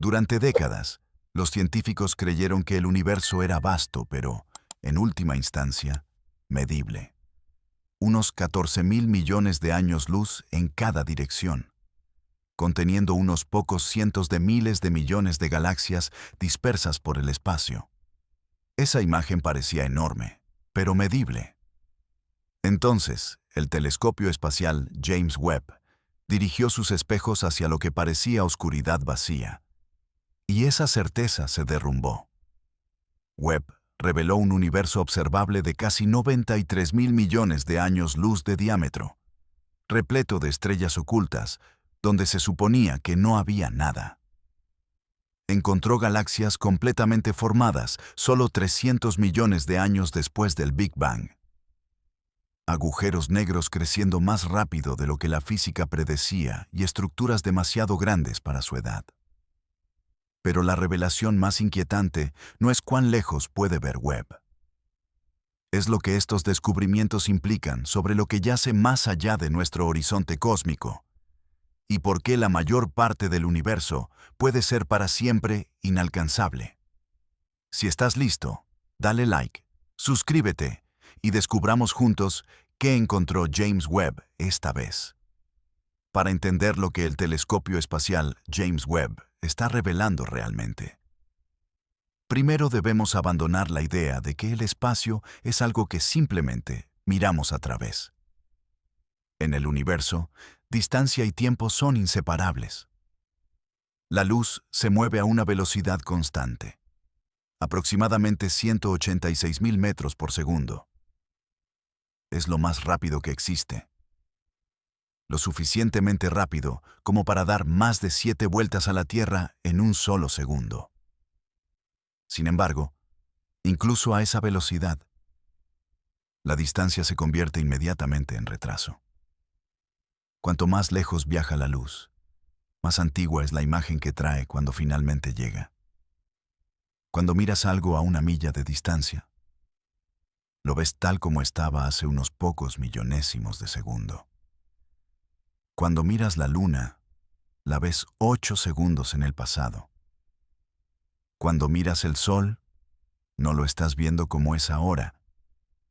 Durante décadas, los científicos creyeron que el universo era vasto, pero, en última instancia, medible. Unos 14.000 millones de años luz en cada dirección, conteniendo unos pocos cientos de miles de millones de galaxias dispersas por el espacio. Esa imagen parecía enorme, pero medible. Entonces, el telescopio espacial James Webb dirigió sus espejos hacia lo que parecía oscuridad vacía, y esa certeza se derrumbó. Webb reveló un universo observable de casi 93.000 millones de años luz de diámetro, repleto de estrellas ocultas, donde se suponía que no había nada. Encontró galaxias completamente formadas solo 300 millones de años después del Big Bang. Agujeros negros creciendo más rápido de lo que la física predecía y estructuras demasiado grandes para su edad. Pero la revelación más inquietante no es cuán lejos puede ver Webb. Es lo que estos descubrimientos implican sobre lo que yace más allá de nuestro horizonte cósmico, y por qué la mayor parte del universo puede ser para siempre inalcanzable. Si estás listo, dale like, suscríbete y descubramos juntos qué encontró James Webb esta vez. Para entender lo que el telescopio espacial James Webb está revelando realmente. Primero debemos abandonar la idea de que el espacio es algo que simplemente miramos a través. En el universo, distancia y tiempo son inseparables. La luz se mueve a una velocidad constante, aproximadamente 186.000 metros por segundo. Es lo más rápido que existe. Lo suficientemente rápido como para dar más de 7 vueltas a la Tierra en un solo segundo. Sin embargo, incluso a esa velocidad, la distancia se convierte inmediatamente en retraso. Cuanto más lejos viaja la luz, más antigua es la imagen que trae cuando finalmente llega. Cuando miras algo a 1 milla de distancia, lo ves tal como estaba hace unos pocos millonésimos de segundo. Cuando miras la luna, la ves 8 segundos en el pasado. Cuando miras el sol, no lo estás viendo como es ahora,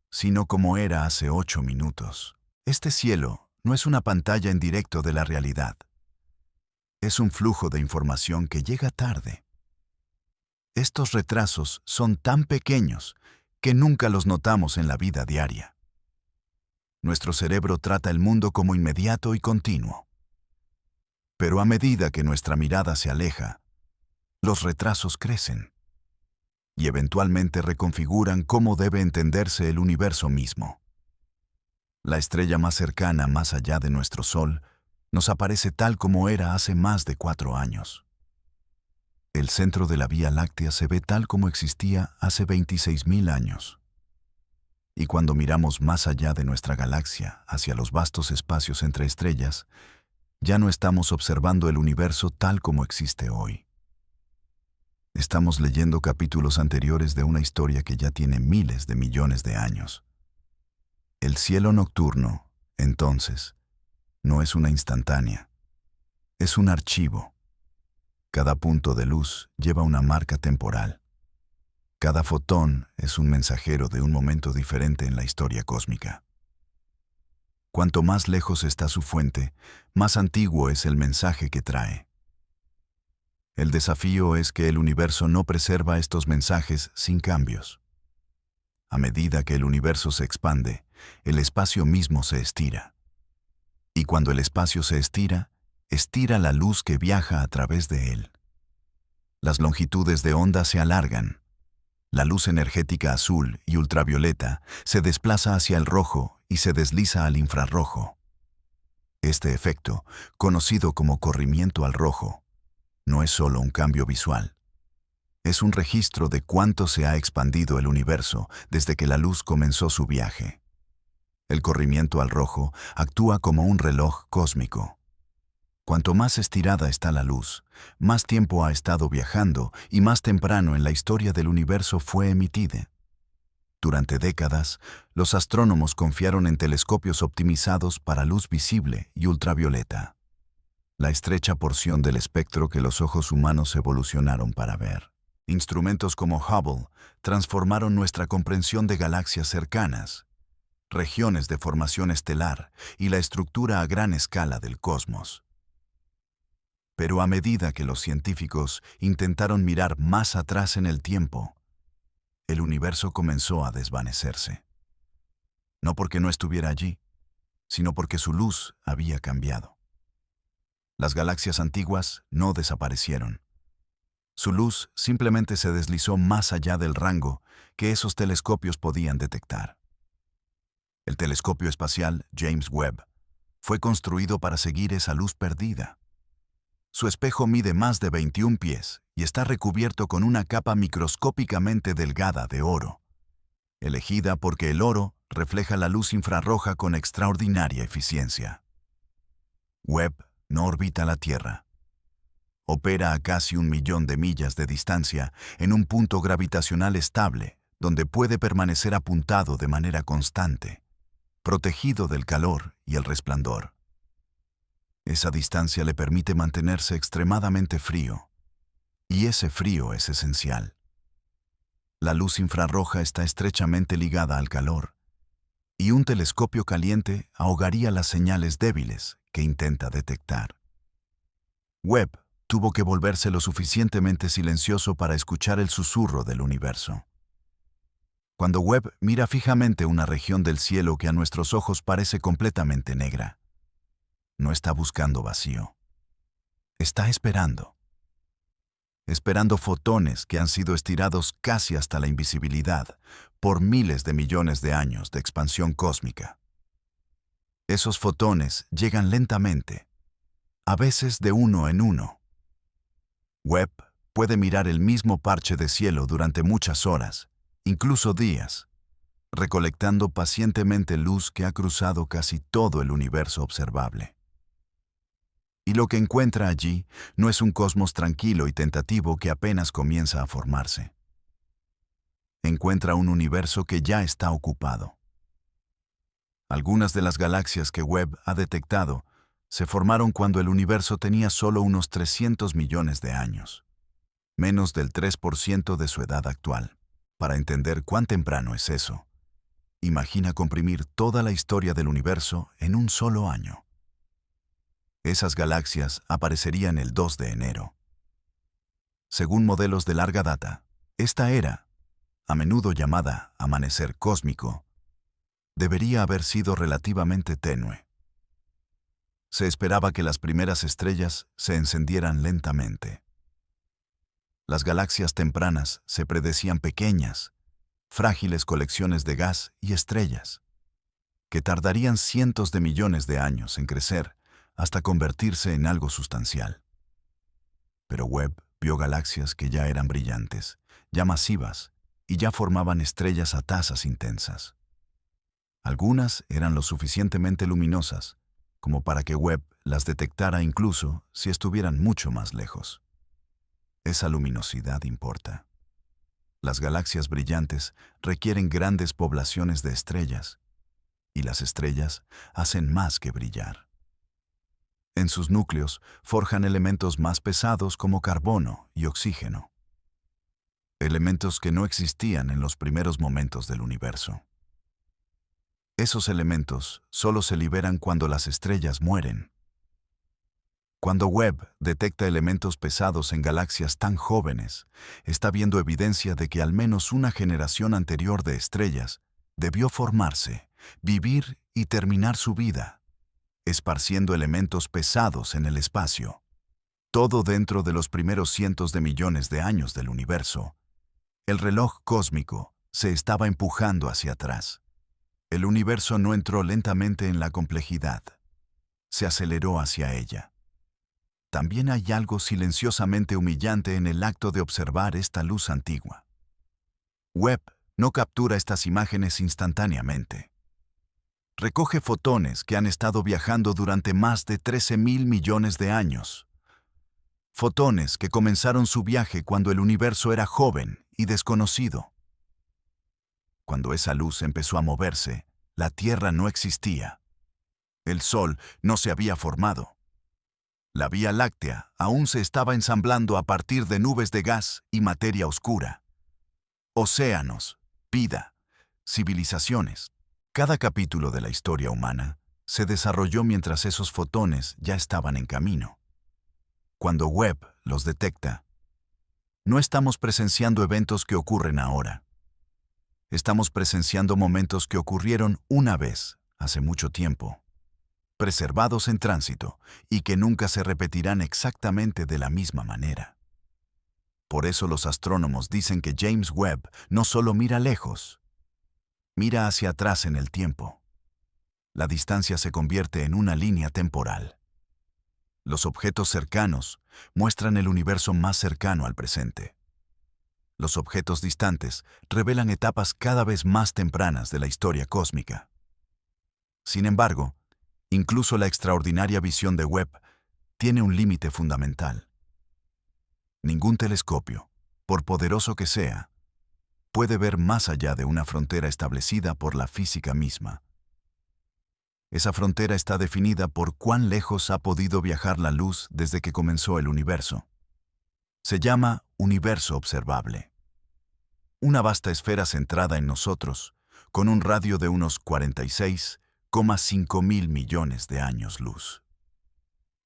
sino como era hace 8 minutos. Este cielo no es una pantalla en directo de la realidad. Es un flujo de información que llega tarde. Estos retrasos son tan pequeños que nunca los notamos en la vida diaria. Nuestro cerebro trata el mundo como inmediato y continuo. Pero a medida que nuestra mirada se aleja, los retrasos crecen y eventualmente reconfiguran cómo debe entenderse el universo mismo. La estrella más cercana más allá de nuestro Sol nos aparece tal como era hace más de 4 años. El centro de la Vía Láctea se ve tal como existía hace 26.000 años. Y cuando miramos más allá de nuestra galaxia, hacia los vastos espacios entre estrellas, ya no estamos observando el universo tal como existe hoy. Estamos leyendo capítulos anteriores de una historia que ya tiene miles de millones de años. El cielo nocturno, entonces, no es una instantánea, es un archivo. Cada punto de luz lleva una marca temporal. Cada fotón es un mensajero de un momento diferente en la historia cósmica. Cuanto más lejos está su fuente, más antiguo es el mensaje que trae. El desafío es que el universo no preserva estos mensajes sin cambios. A medida que el universo se expande, el espacio mismo se estira. Y cuando el espacio se estira, estira la luz que viaja a través de él. Las longitudes de onda se alargan. La luz energética azul y ultravioleta se desplaza hacia el rojo y se desliza al infrarrojo. Este efecto, conocido como corrimiento al rojo, no es solo un cambio visual. Es un registro de cuánto se ha expandido el universo desde que la luz comenzó su viaje. El corrimiento al rojo actúa como un reloj cósmico. Cuanto más estirada está la luz, más tiempo ha estado viajando y más temprano en la historia del universo fue emitida. Durante décadas, los astrónomos confiaron en telescopios optimizados para luz visible y ultravioleta. la estrecha porción del espectro que los ojos humanos evolucionaron para ver. Instrumentos como Hubble transformaron nuestra comprensión de galaxias cercanas, regiones de formación estelar y la estructura a gran escala del cosmos. Pero a medida que los científicos intentaron mirar más atrás en el tiempo, el universo comenzó a desvanecerse. No porque no estuviera allí, sino porque su luz había cambiado. Las galaxias antiguas no desaparecieron. Su luz simplemente se deslizó más allá del rango que esos telescopios podían detectar. El telescopio espacial James Webb fue construido para seguir esa luz perdida. Su espejo mide más de 21 pies y está recubierto con una capa microscópicamente delgada de oro, elegida porque el oro refleja la luz infrarroja con extraordinaria eficiencia. Webb no orbita la Tierra. Opera a casi 1.000.000 de millas de distancia en un punto gravitacional estable, donde puede permanecer apuntado de manera constante, protegido del calor y el resplandor. Esa distancia le permite mantenerse extremadamente frío, y ese frío es esencial. La luz infrarroja está estrechamente ligada al calor, y un telescopio caliente ahogaría las señales débiles que intenta detectar. Webb tuvo que volverse lo suficientemente silencioso para escuchar el susurro del universo. Cuando Webb mira fijamente una región del cielo que a nuestros ojos parece completamente negra, no está buscando vacío. Está esperando. Esperando fotones que han sido estirados casi hasta la invisibilidad por miles de millones de años de expansión cósmica. Esos fotones llegan lentamente, a veces de uno en uno. Webb puede mirar el mismo parche de cielo durante muchas horas, incluso días, recolectando pacientemente luz que ha cruzado casi todo el universo observable. Y lo que encuentra allí no es un cosmos tranquilo y tentativo que apenas comienza a formarse. Encuentra un universo que ya está ocupado. Algunas de las galaxias que Webb ha detectado se formaron cuando el universo tenía solo unos 300 millones de años, menos del 3% de su edad actual. Para entender cuán temprano es eso, imagina comprimir toda la historia del universo en un solo año. Esas galaxias aparecerían el 2 de enero. Según modelos de larga data, esta era, a menudo llamada amanecer cósmico, debería haber sido relativamente tenue. Se esperaba que las primeras estrellas se encendieran lentamente. Las galaxias tempranas se predecían pequeñas, frágiles colecciones de gas y estrellas, que tardarían cientos de millones de años en crecer hasta convertirse en algo sustancial. Pero Webb vio galaxias que ya eran brillantes, ya masivas, y ya formaban estrellas a tasas intensas. Algunas eran lo suficientemente luminosas como para que Webb las detectara incluso si estuvieran mucho más lejos. Esa luminosidad importa. Las galaxias brillantes requieren grandes poblaciones de estrellas, y las estrellas hacen más que brillar. En sus núcleos forjan elementos más pesados como carbono y oxígeno, elementos que no existían en los primeros momentos del universo. Esos elementos solo se liberan cuando las estrellas mueren. Cuando Webb detecta elementos pesados en galaxias tan jóvenes, está viendo evidencia de que al menos una generación anterior de estrellas debió formarse, vivir y terminar su vida, esparciendo elementos pesados en el espacio. Todo dentro de los primeros cientos de millones de años del universo. El reloj cósmico se estaba empujando hacia atrás. El universo no entró lentamente en la complejidad. Se aceleró hacia ella. También hay algo silenciosamente humillante en el acto de observar esta luz antigua. Webb no captura estas imágenes instantáneamente. Recoge fotones que han estado viajando durante más de 13.000 millones de años. Fotones que comenzaron su viaje cuando el universo era joven y desconocido. Cuando esa luz empezó a moverse, la Tierra no existía. El Sol no se había formado. La Vía Láctea aún se estaba ensamblando a partir de nubes de gas y materia oscura. Océanos, vida, civilizaciones. Cada capítulo de la historia humana se desarrolló mientras esos fotones ya estaban en camino. Cuando Webb los detecta, no estamos presenciando eventos que ocurren ahora. Estamos presenciando momentos que ocurrieron una vez, hace mucho tiempo, preservados en tránsito y que nunca se repetirán exactamente de la misma manera. Por eso los astrónomos dicen que James Webb no solo mira lejos, mira hacia atrás en el tiempo. La distancia se convierte en una línea temporal. Los objetos cercanos muestran el universo más cercano al presente. Los objetos distantes revelan etapas cada vez más tempranas de la historia cósmica. Sin embargo, incluso la extraordinaria visión de Webb tiene un límite fundamental. Ningún telescopio, por poderoso que sea, puede ver más allá de una frontera establecida por la física misma. Esa frontera está definida por cuán lejos ha podido viajar la luz desde que comenzó el universo. Se llama universo observable. Una vasta esfera centrada en nosotros, con un radio de unos 46,5 mil millones de años luz.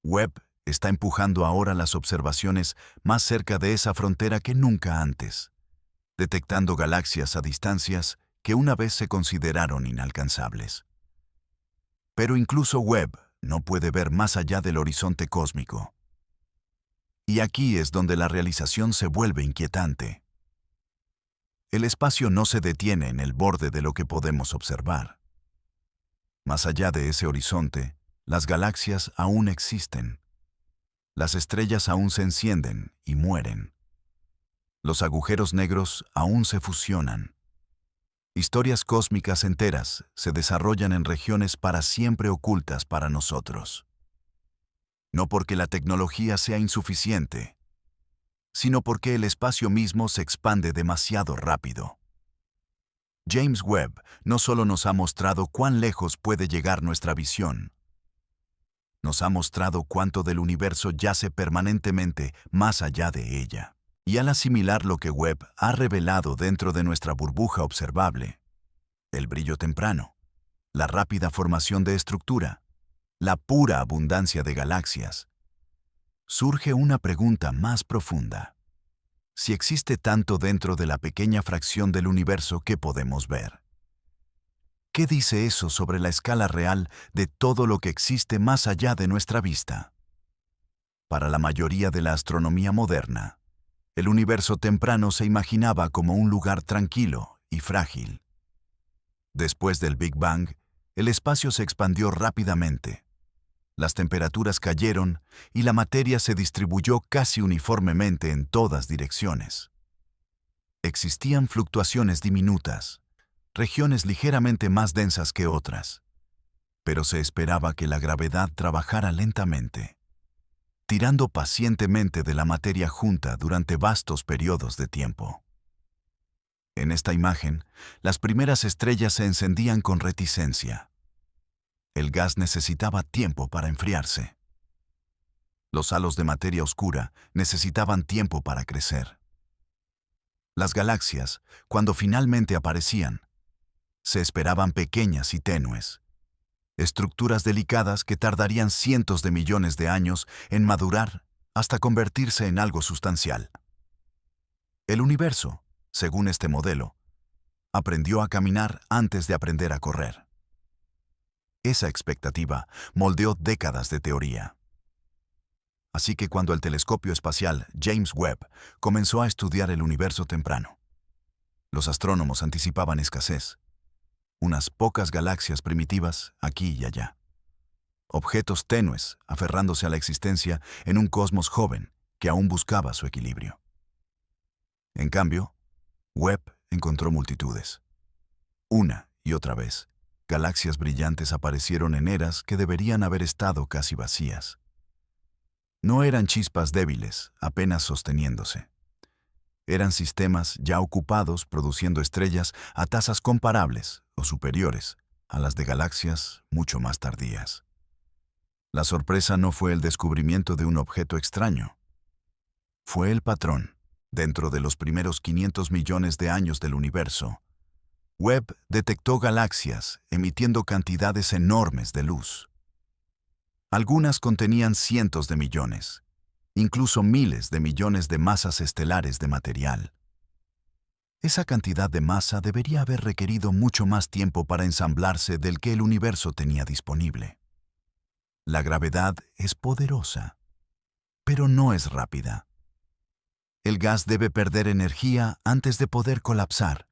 Webb está empujando ahora las observaciones más cerca de esa frontera que nunca antes, detectando galaxias a distancias que una vez se consideraron inalcanzables. Pero incluso Webb no puede ver más allá del horizonte cósmico. Y aquí es donde la realización se vuelve inquietante. El espacio no se detiene en el borde de lo que podemos observar. Más allá de ese horizonte, las galaxias aún existen. Las estrellas aún se encienden y mueren. Los agujeros negros aún se fusionan. Historias cósmicas enteras se desarrollan en regiones para siempre ocultas para nosotros. No porque la tecnología sea insuficiente, sino porque el espacio mismo se expande demasiado rápido. James Webb no solo nos ha mostrado cuán lejos puede llegar nuestra visión, nos ha mostrado cuánto del universo yace permanentemente más allá de ella. Y al asimilar lo que Webb ha revelado dentro de nuestra burbuja observable, el brillo temprano, la rápida formación de estructura, la pura abundancia de galaxias, surge una pregunta más profunda. Si existe tanto dentro de la pequeña fracción del universo que podemos ver, ¿qué dice eso sobre la escala real de todo lo que existe más allá de nuestra vista? Para la mayoría de la astronomía moderna, el universo temprano se imaginaba como un lugar tranquilo y frágil. Después del Big Bang, el espacio se expandió rápidamente. Las temperaturas cayeron y la materia se distribuyó casi uniformemente en todas direcciones. Existían fluctuaciones diminutas, regiones ligeramente más densas que otras, pero se esperaba que la gravedad trabajara lentamente, tirando pacientemente de la materia junta durante vastos periodos de tiempo. En esta imagen, las primeras estrellas se encendían con reticencia. El gas necesitaba tiempo para enfriarse. Los halos de materia oscura necesitaban tiempo para crecer. Las galaxias, cuando finalmente aparecían, se esperaban pequeñas y tenues, estructuras delicadas que tardarían cientos de millones de años en madurar hasta convertirse en algo sustancial. El universo, según este modelo, aprendió a caminar antes de aprender a correr. Esa expectativa moldeó décadas de teoría. Así que cuando el telescopio espacial James Webb comenzó a estudiar el universo temprano, los astrónomos anticipaban escasez, unas pocas galaxias primitivas aquí y allá, objetos tenues aferrándose a la existencia en un cosmos joven que aún buscaba su equilibrio. En cambio, Webb encontró multitudes. Una y otra vez, galaxias brillantes aparecieron en eras que deberían haber estado casi vacías. No eran chispas débiles, apenas sosteniéndose. Eran sistemas ya ocupados produciendo estrellas a tasas comparables o superiores a las de galaxias mucho más tardías. La sorpresa no fue el descubrimiento de un objeto extraño. Fue el patrón. Dentro de los primeros 500 millones de años del universo, Webb detectó galaxias emitiendo cantidades enormes de luz. Algunas contenían cientos de millones, incluso miles de millones de masas estelares de material. Esa cantidad de masa debería haber requerido mucho más tiempo para ensamblarse del que el universo tenía disponible. La gravedad es poderosa, pero no es rápida. El gas debe perder energía antes de poder colapsar.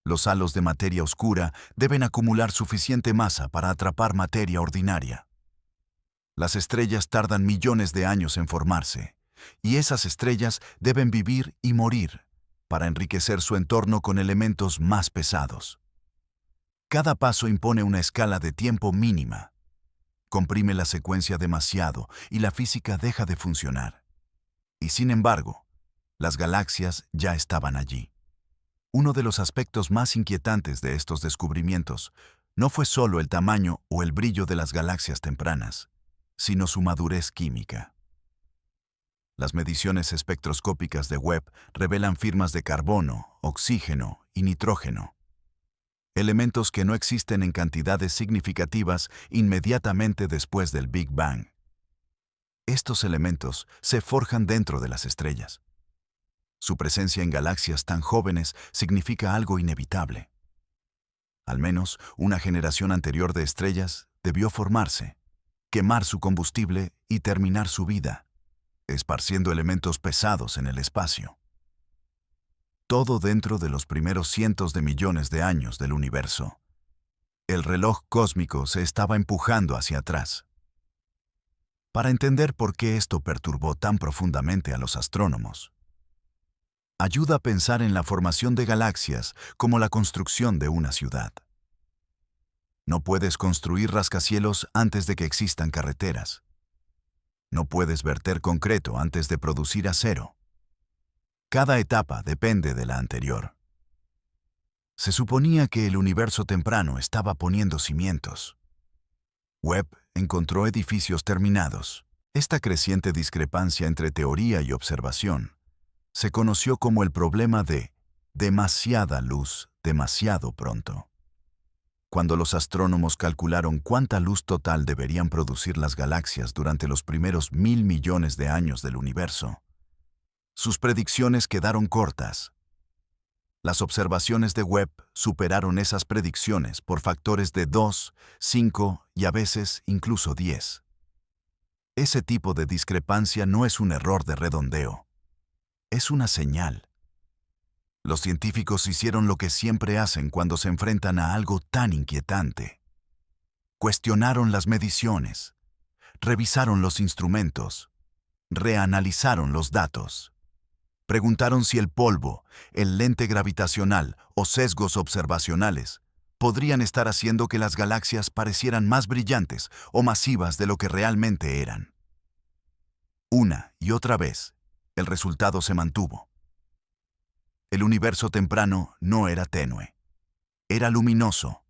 Los halos de materia oscura deben acumular suficiente masa para atrapar materia ordinaria. Las estrellas tardan millones de años en formarse, y esas estrellas deben vivir y morir para enriquecer su entorno con elementos más pesados. Cada paso impone una escala de tiempo mínima. Comprime la secuencia demasiado y la física deja de funcionar. Y sin embargo, las galaxias ya estaban allí. Uno de los aspectos más inquietantes de estos descubrimientos no fue solo el tamaño o el brillo de las galaxias tempranas, sino su madurez química. Las mediciones espectroscópicas de Webb revelan firmas de carbono, oxígeno y nitrógeno, elementos que no existen en cantidades significativas inmediatamente después del Big Bang. Estos elementos se forjan dentro de las estrellas. Su presencia en galaxias tan jóvenes significa algo inevitable. Al menos una generación anterior de estrellas debió formarse, quemar su combustible y terminar su vida, esparciendo elementos pesados en el espacio. Todo dentro de los primeros cientos de millones de años del universo. El reloj cósmico se estaba empujando hacia atrás. Para entender por qué esto perturbó tan profundamente a los astrónomos, ayuda a pensar en la formación de galaxias como la construcción de una ciudad. No puedes construir rascacielos antes de que existan carreteras. No puedes verter concreto antes de producir acero. Cada etapa depende de la anterior. Se suponía que el universo temprano estaba poniendo cimientos. Webb encontró edificios terminados. Esta creciente discrepancia entre teoría y observación se conoció como el problema de demasiada luz demasiado pronto. Cuando los astrónomos calcularon cuánta luz total deberían producir las galaxias durante los primeros 1.000 millones de años del universo, sus predicciones quedaron cortas. Las observaciones de Webb superaron esas predicciones por factores de 2, 5 y a veces incluso 10. Ese tipo de discrepancia no es un error de redondeo. Es una señal. Los científicos hicieron lo que siempre hacen cuando se enfrentan a algo tan inquietante. Cuestionaron las mediciones, revisaron los instrumentos, reanalizaron los datos. Preguntaron si el polvo, el lente gravitacional o sesgos observacionales podrían estar haciendo que las galaxias parecieran más brillantes o masivas de lo que realmente eran. Una y otra vez, el resultado se mantuvo. El universo temprano no era tenue, era luminoso.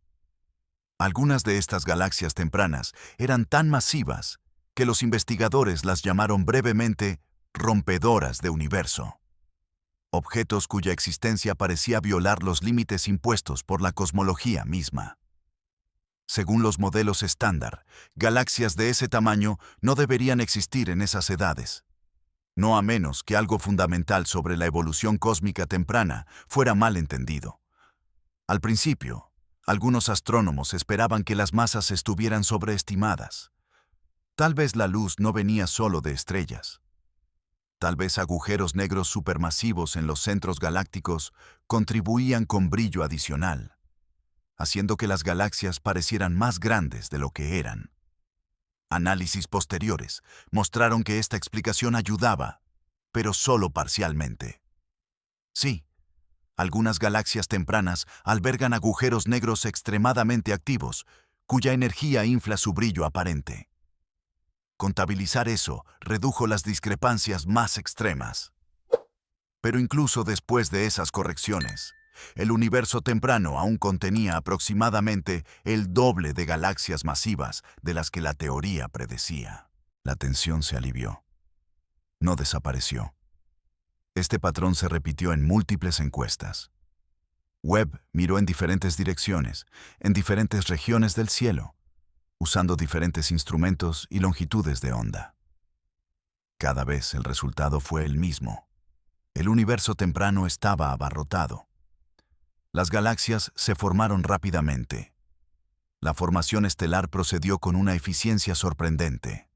Algunas de estas galaxias tempranas eran tan masivas que los investigadores las llamaron brevemente rompedoras de universo. Objetos cuya existencia parecía violar los límites impuestos por la cosmología misma. Según los modelos estándar, galaxias de ese tamaño no deberían existir en esas edades. No a menos que algo fundamental sobre la evolución cósmica temprana fuera mal entendido. Al principio, algunos astrónomos esperaban que las masas estuvieran sobreestimadas. Tal vez la luz no venía solo de estrellas. Tal vez agujeros negros supermasivos en los centros galácticos contribuían con brillo adicional, haciendo que las galaxias parecieran más grandes de lo que eran. Análisis posteriores mostraron que esta explicación ayudaba, pero solo parcialmente. Sí, algunas galaxias tempranas albergan agujeros negros extremadamente activos, cuya energía infla su brillo aparente. Contabilizar eso redujo las discrepancias más extremas. Pero incluso después de esas correcciones, el universo temprano aún contenía aproximadamente el doble de galaxias masivas de las que la teoría predecía. La tensión se alivió. No desapareció. Este patrón se repitió en múltiples encuestas. Webb miró en diferentes direcciones, en diferentes regiones del cielo, usando diferentes instrumentos y longitudes de onda. Cada vez el resultado fue el mismo. El universo temprano estaba abarrotado. Las galaxias se formaron rápidamente. La formación estelar procedió con una eficiencia sorprendente.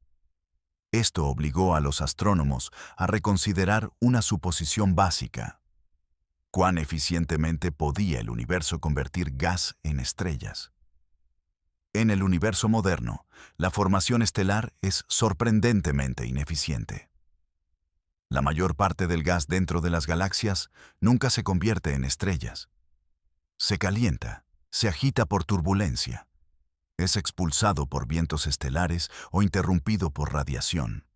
Esto obligó a los astrónomos a reconsiderar una suposición básica: ¿cuán eficientemente podía el universo convertir gas en estrellas? En el universo moderno, la formación estelar es sorprendentemente ineficiente. La mayor parte del gas dentro de las galaxias nunca se convierte en estrellas. Se calienta, se agita por turbulencia, es expulsado por vientos estelares o interrumpido por radiación.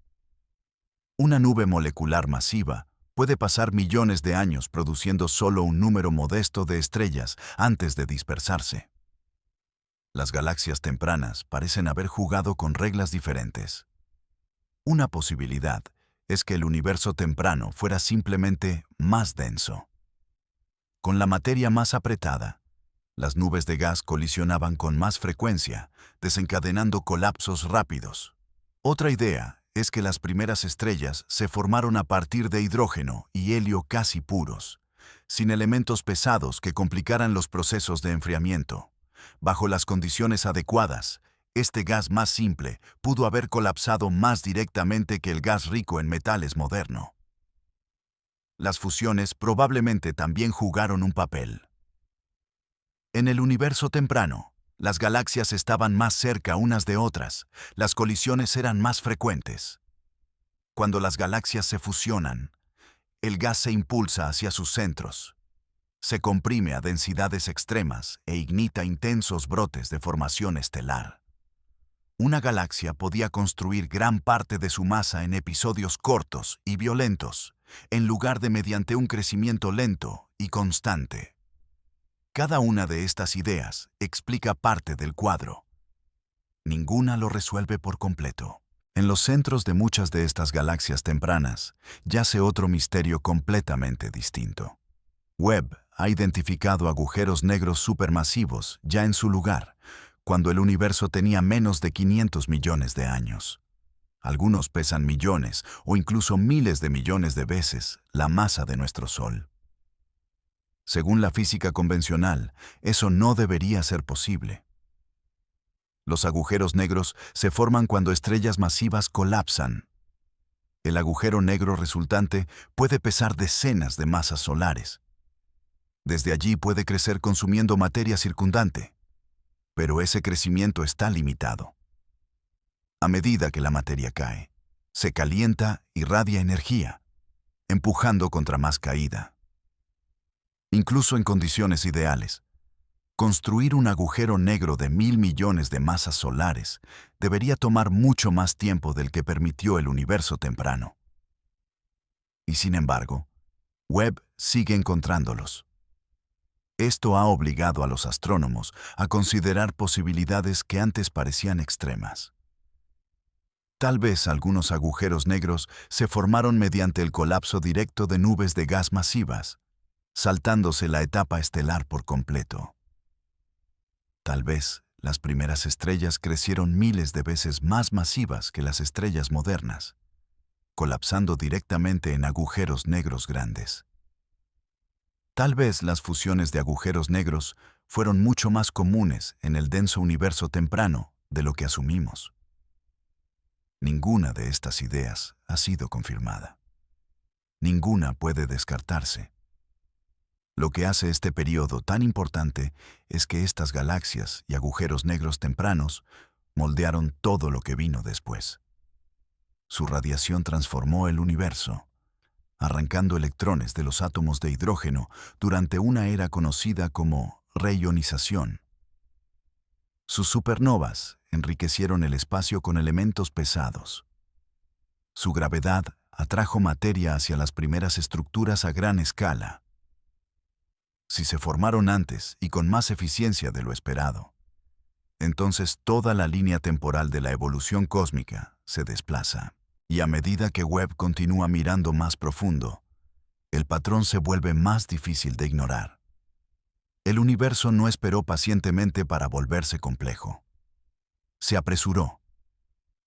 Una nube molecular masiva puede pasar millones de años produciendo solo un número modesto de estrellas antes de dispersarse. Las galaxias tempranas parecen haber jugado con reglas diferentes. Una posibilidad es que el universo temprano fuera simplemente más denso. Con la materia más apretada, las nubes de gas colisionaban con más frecuencia, desencadenando colapsos rápidos. Otra idea es que las primeras estrellas se formaron a partir de hidrógeno y helio casi puros, sin elementos pesados que complicaran los procesos de enfriamiento. Bajo las condiciones adecuadas, este gas más simple pudo haber colapsado más directamente que el gas rico en metales moderno. Las fusiones probablemente también jugaron un papel. En el universo temprano, las galaxias estaban más cerca unas de otras, las colisiones eran más frecuentes. Cuando las galaxias se fusionan, el gas se impulsa hacia sus centros, se comprime a densidades extremas e ignita intensos brotes de formación estelar. Una galaxia podía construir gran parte de su masa en episodios cortos y violentos, en lugar de mediante un crecimiento lento y constante. Cada una de estas ideas explica parte del cuadro. Ninguna lo resuelve por completo. En los centros de muchas de estas galaxias tempranas yace otro misterio completamente distinto. Webb ha identificado agujeros negros supermasivos ya en su lugar, cuando el universo tenía menos de 500 millones de años. Algunos pesan millones o incluso miles de millones de veces la masa de nuestro Sol. Según la física convencional, eso no debería ser posible. Los agujeros negros se forman cuando estrellas masivas colapsan. El agujero negro resultante puede pesar decenas de masas solares. Desde allí puede crecer consumiendo materia circundante, pero ese crecimiento está limitado. A medida que la materia cae, se calienta y irradia energía, empujando contra más caída. Incluso en condiciones ideales, construir un agujero negro de 1.000 millones de masas solares debería tomar mucho más tiempo del que permitió el universo temprano. Y sin embargo, Webb sigue encontrándolos. Esto ha obligado a los astrónomos a considerar posibilidades que antes parecían extremas. Tal vez algunos agujeros negros se formaron mediante el colapso directo de nubes de gas masivas, saltándose la etapa estelar por completo. Tal vez las primeras estrellas crecieron miles de veces más masivas que las estrellas modernas, colapsando directamente en agujeros negros grandes. Tal vez las fusiones de agujeros negros fueron mucho más comunes en el denso universo temprano de lo que asumimos. Ninguna de estas ideas ha sido confirmada. Ninguna puede descartarse. Lo que hace este periodo tan importante es que estas galaxias y agujeros negros tempranos moldearon todo lo que vino después. Su radiación transformó el universo, arrancando electrones de los átomos de hidrógeno durante una era conocida como reionización. Sus supernovas enriquecieron el espacio con elementos pesados. Su gravedad atrajo materia hacia las primeras estructuras a gran escala. Si se formaron antes y con más eficiencia de lo esperado, entonces toda la línea temporal de la evolución cósmica se desplaza. Y a medida que Webb continúa mirando más profundo, el patrón se vuelve más difícil de ignorar. El universo no esperó pacientemente para volverse complejo. Se apresuró.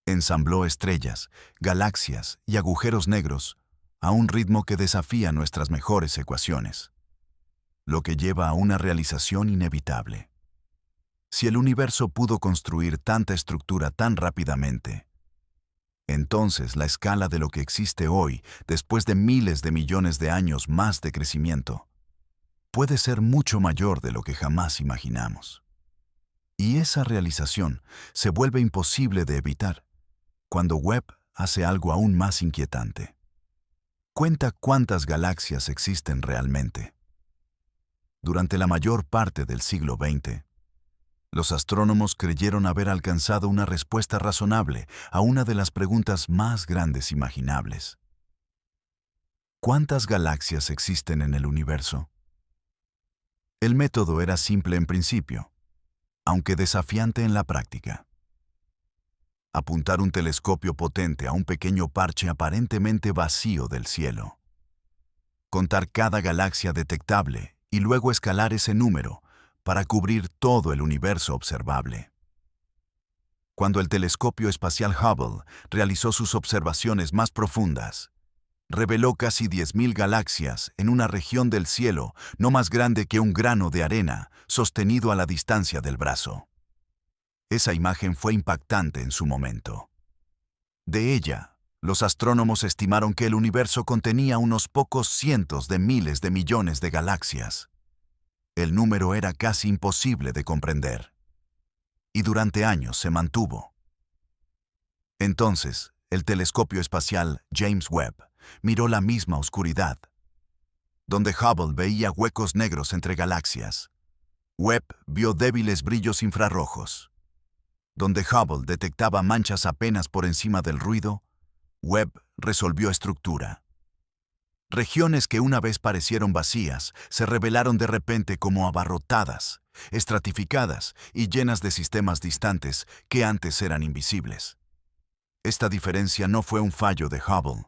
Ensambló estrellas, galaxias y agujeros negros a un ritmo que desafía nuestras mejores ecuaciones, lo que lleva a una realización inevitable. Si el universo pudo construir tanta estructura tan rápidamente, entonces la escala de lo que existe hoy, después de miles de millones de años más de crecimiento, puede ser mucho mayor de lo que jamás imaginamos. Y esa realización se vuelve imposible de evitar cuando Webb hace algo aún más inquietante. Cuenta cuántas galaxias existen realmente. Durante la mayor parte del siglo XX, los astrónomos creyeron haber alcanzado una respuesta razonable a una de las preguntas más grandes imaginables. ¿Cuántas galaxias existen en el universo? El método era simple en principio, aunque desafiante en la práctica. Apuntar un telescopio potente a un pequeño parche aparentemente vacío del cielo. Contar cada galaxia detectable y luego escalar ese número para cubrir todo el universo observable. Cuando el telescopio espacial Hubble realizó sus observaciones más profundas, reveló casi 10.000 galaxias en una región del cielo no más grande que un grano de arena sostenido a la distancia del brazo. Esa imagen fue impactante en su momento. De ella, los astrónomos estimaron que el universo contenía unos pocos cientos de miles de millones de galaxias. El número era casi imposible de comprender. Y durante años se mantuvo. Entonces, el telescopio espacial James Webb miró la misma oscuridad. Donde Hubble veía huecos negros entre galaxias, Webb vio débiles brillos infrarrojos. Donde Hubble detectaba manchas apenas por encima del ruido, Webb resolvió estructura. Regiones que una vez parecieron vacías se revelaron de repente como abarrotadas, estratificadas y llenas de sistemas distantes que antes eran invisibles. Esta diferencia no fue un fallo de Hubble.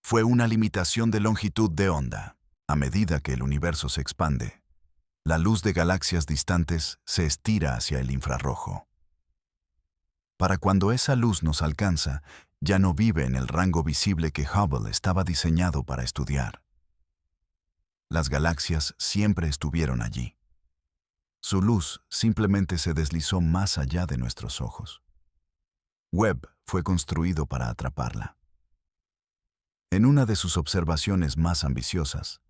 Fue una limitación de longitud de onda. A medida que el universo se expande, la luz de galaxias distantes se estira hacia el infrarrojo. Para cuando esa luz nos alcanza, ya no vive en el rango visible que Hubble estaba diseñado para estudiar. Las galaxias siempre estuvieron allí. Su luz simplemente se deslizó más allá de nuestros ojos. Webb fue construido para atraparla. En una de sus observaciones más ambiciosas,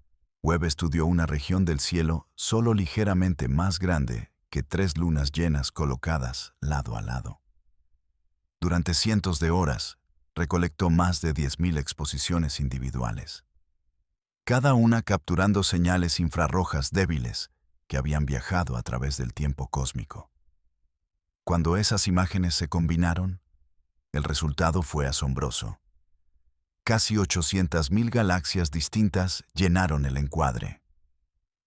Webb estudió una región del cielo solo ligeramente más grande que 3 lunas llenas colocadas lado a lado. Durante cientos de horas, recolectó más de 10.000 exposiciones individuales, cada una capturando señales infrarrojas débiles que habían viajado a través del tiempo cósmico. Cuando esas imágenes se combinaron, el resultado fue asombroso. Casi 800.000 galaxias distintas llenaron el encuadre.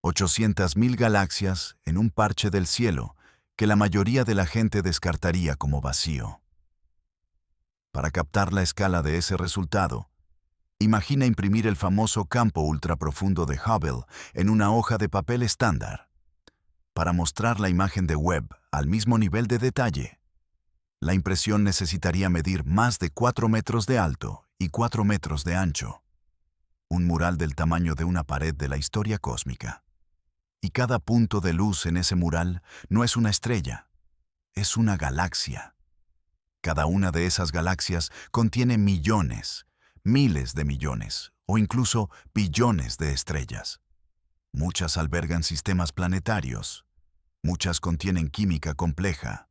800.000 galaxias en un parche del cielo que la mayoría de la gente descartaría como vacío. Para captar la escala de ese resultado, imagina imprimir el famoso campo ultraprofundo de Hubble en una hoja de papel estándar. Para mostrar la imagen de Webb al mismo nivel de detalle, la impresión necesitaría medir más de 4 metros de alto y 4 metros de ancho. Un mural del tamaño de una pared de la historia cósmica. Y cada punto de luz en ese mural no es una estrella, es una galaxia. Cada una de esas galaxias contiene millones, miles de millones o incluso billones de estrellas. Muchas albergan sistemas planetarios, muchas contienen química compleja,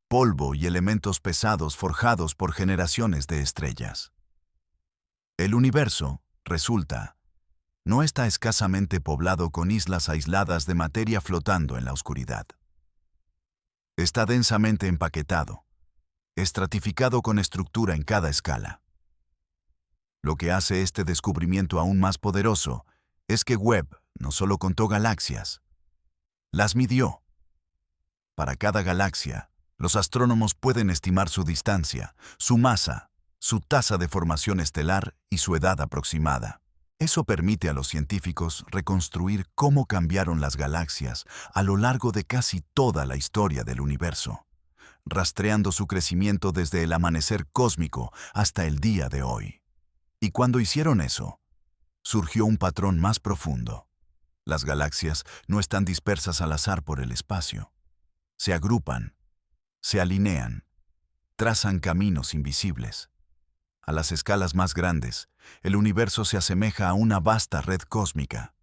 polvo y elementos pesados forjados por generaciones de estrellas. El universo, resulta, no está escasamente poblado con islas aisladas de materia flotando en la oscuridad. Está densamente empaquetado, estratificado con estructura en cada escala. Lo que hace este descubrimiento aún más poderoso es que Webb no solo contó galaxias, las midió. Para cada galaxia, los astrónomos pueden estimar su distancia, su masa, su tasa de formación estelar y su edad aproximada. Eso permite a los científicos reconstruir cómo cambiaron las galaxias a lo largo de casi toda la historia del universo, rastreando su crecimiento desde el amanecer cósmico hasta el día de hoy. Y cuando hicieron eso, surgió un patrón más profundo. Las galaxias no están dispersas al azar por el espacio. Se agrupan, se alinean, trazan caminos invisibles. A las escalas más grandes, el universo se asemeja a una vasta red cósmica.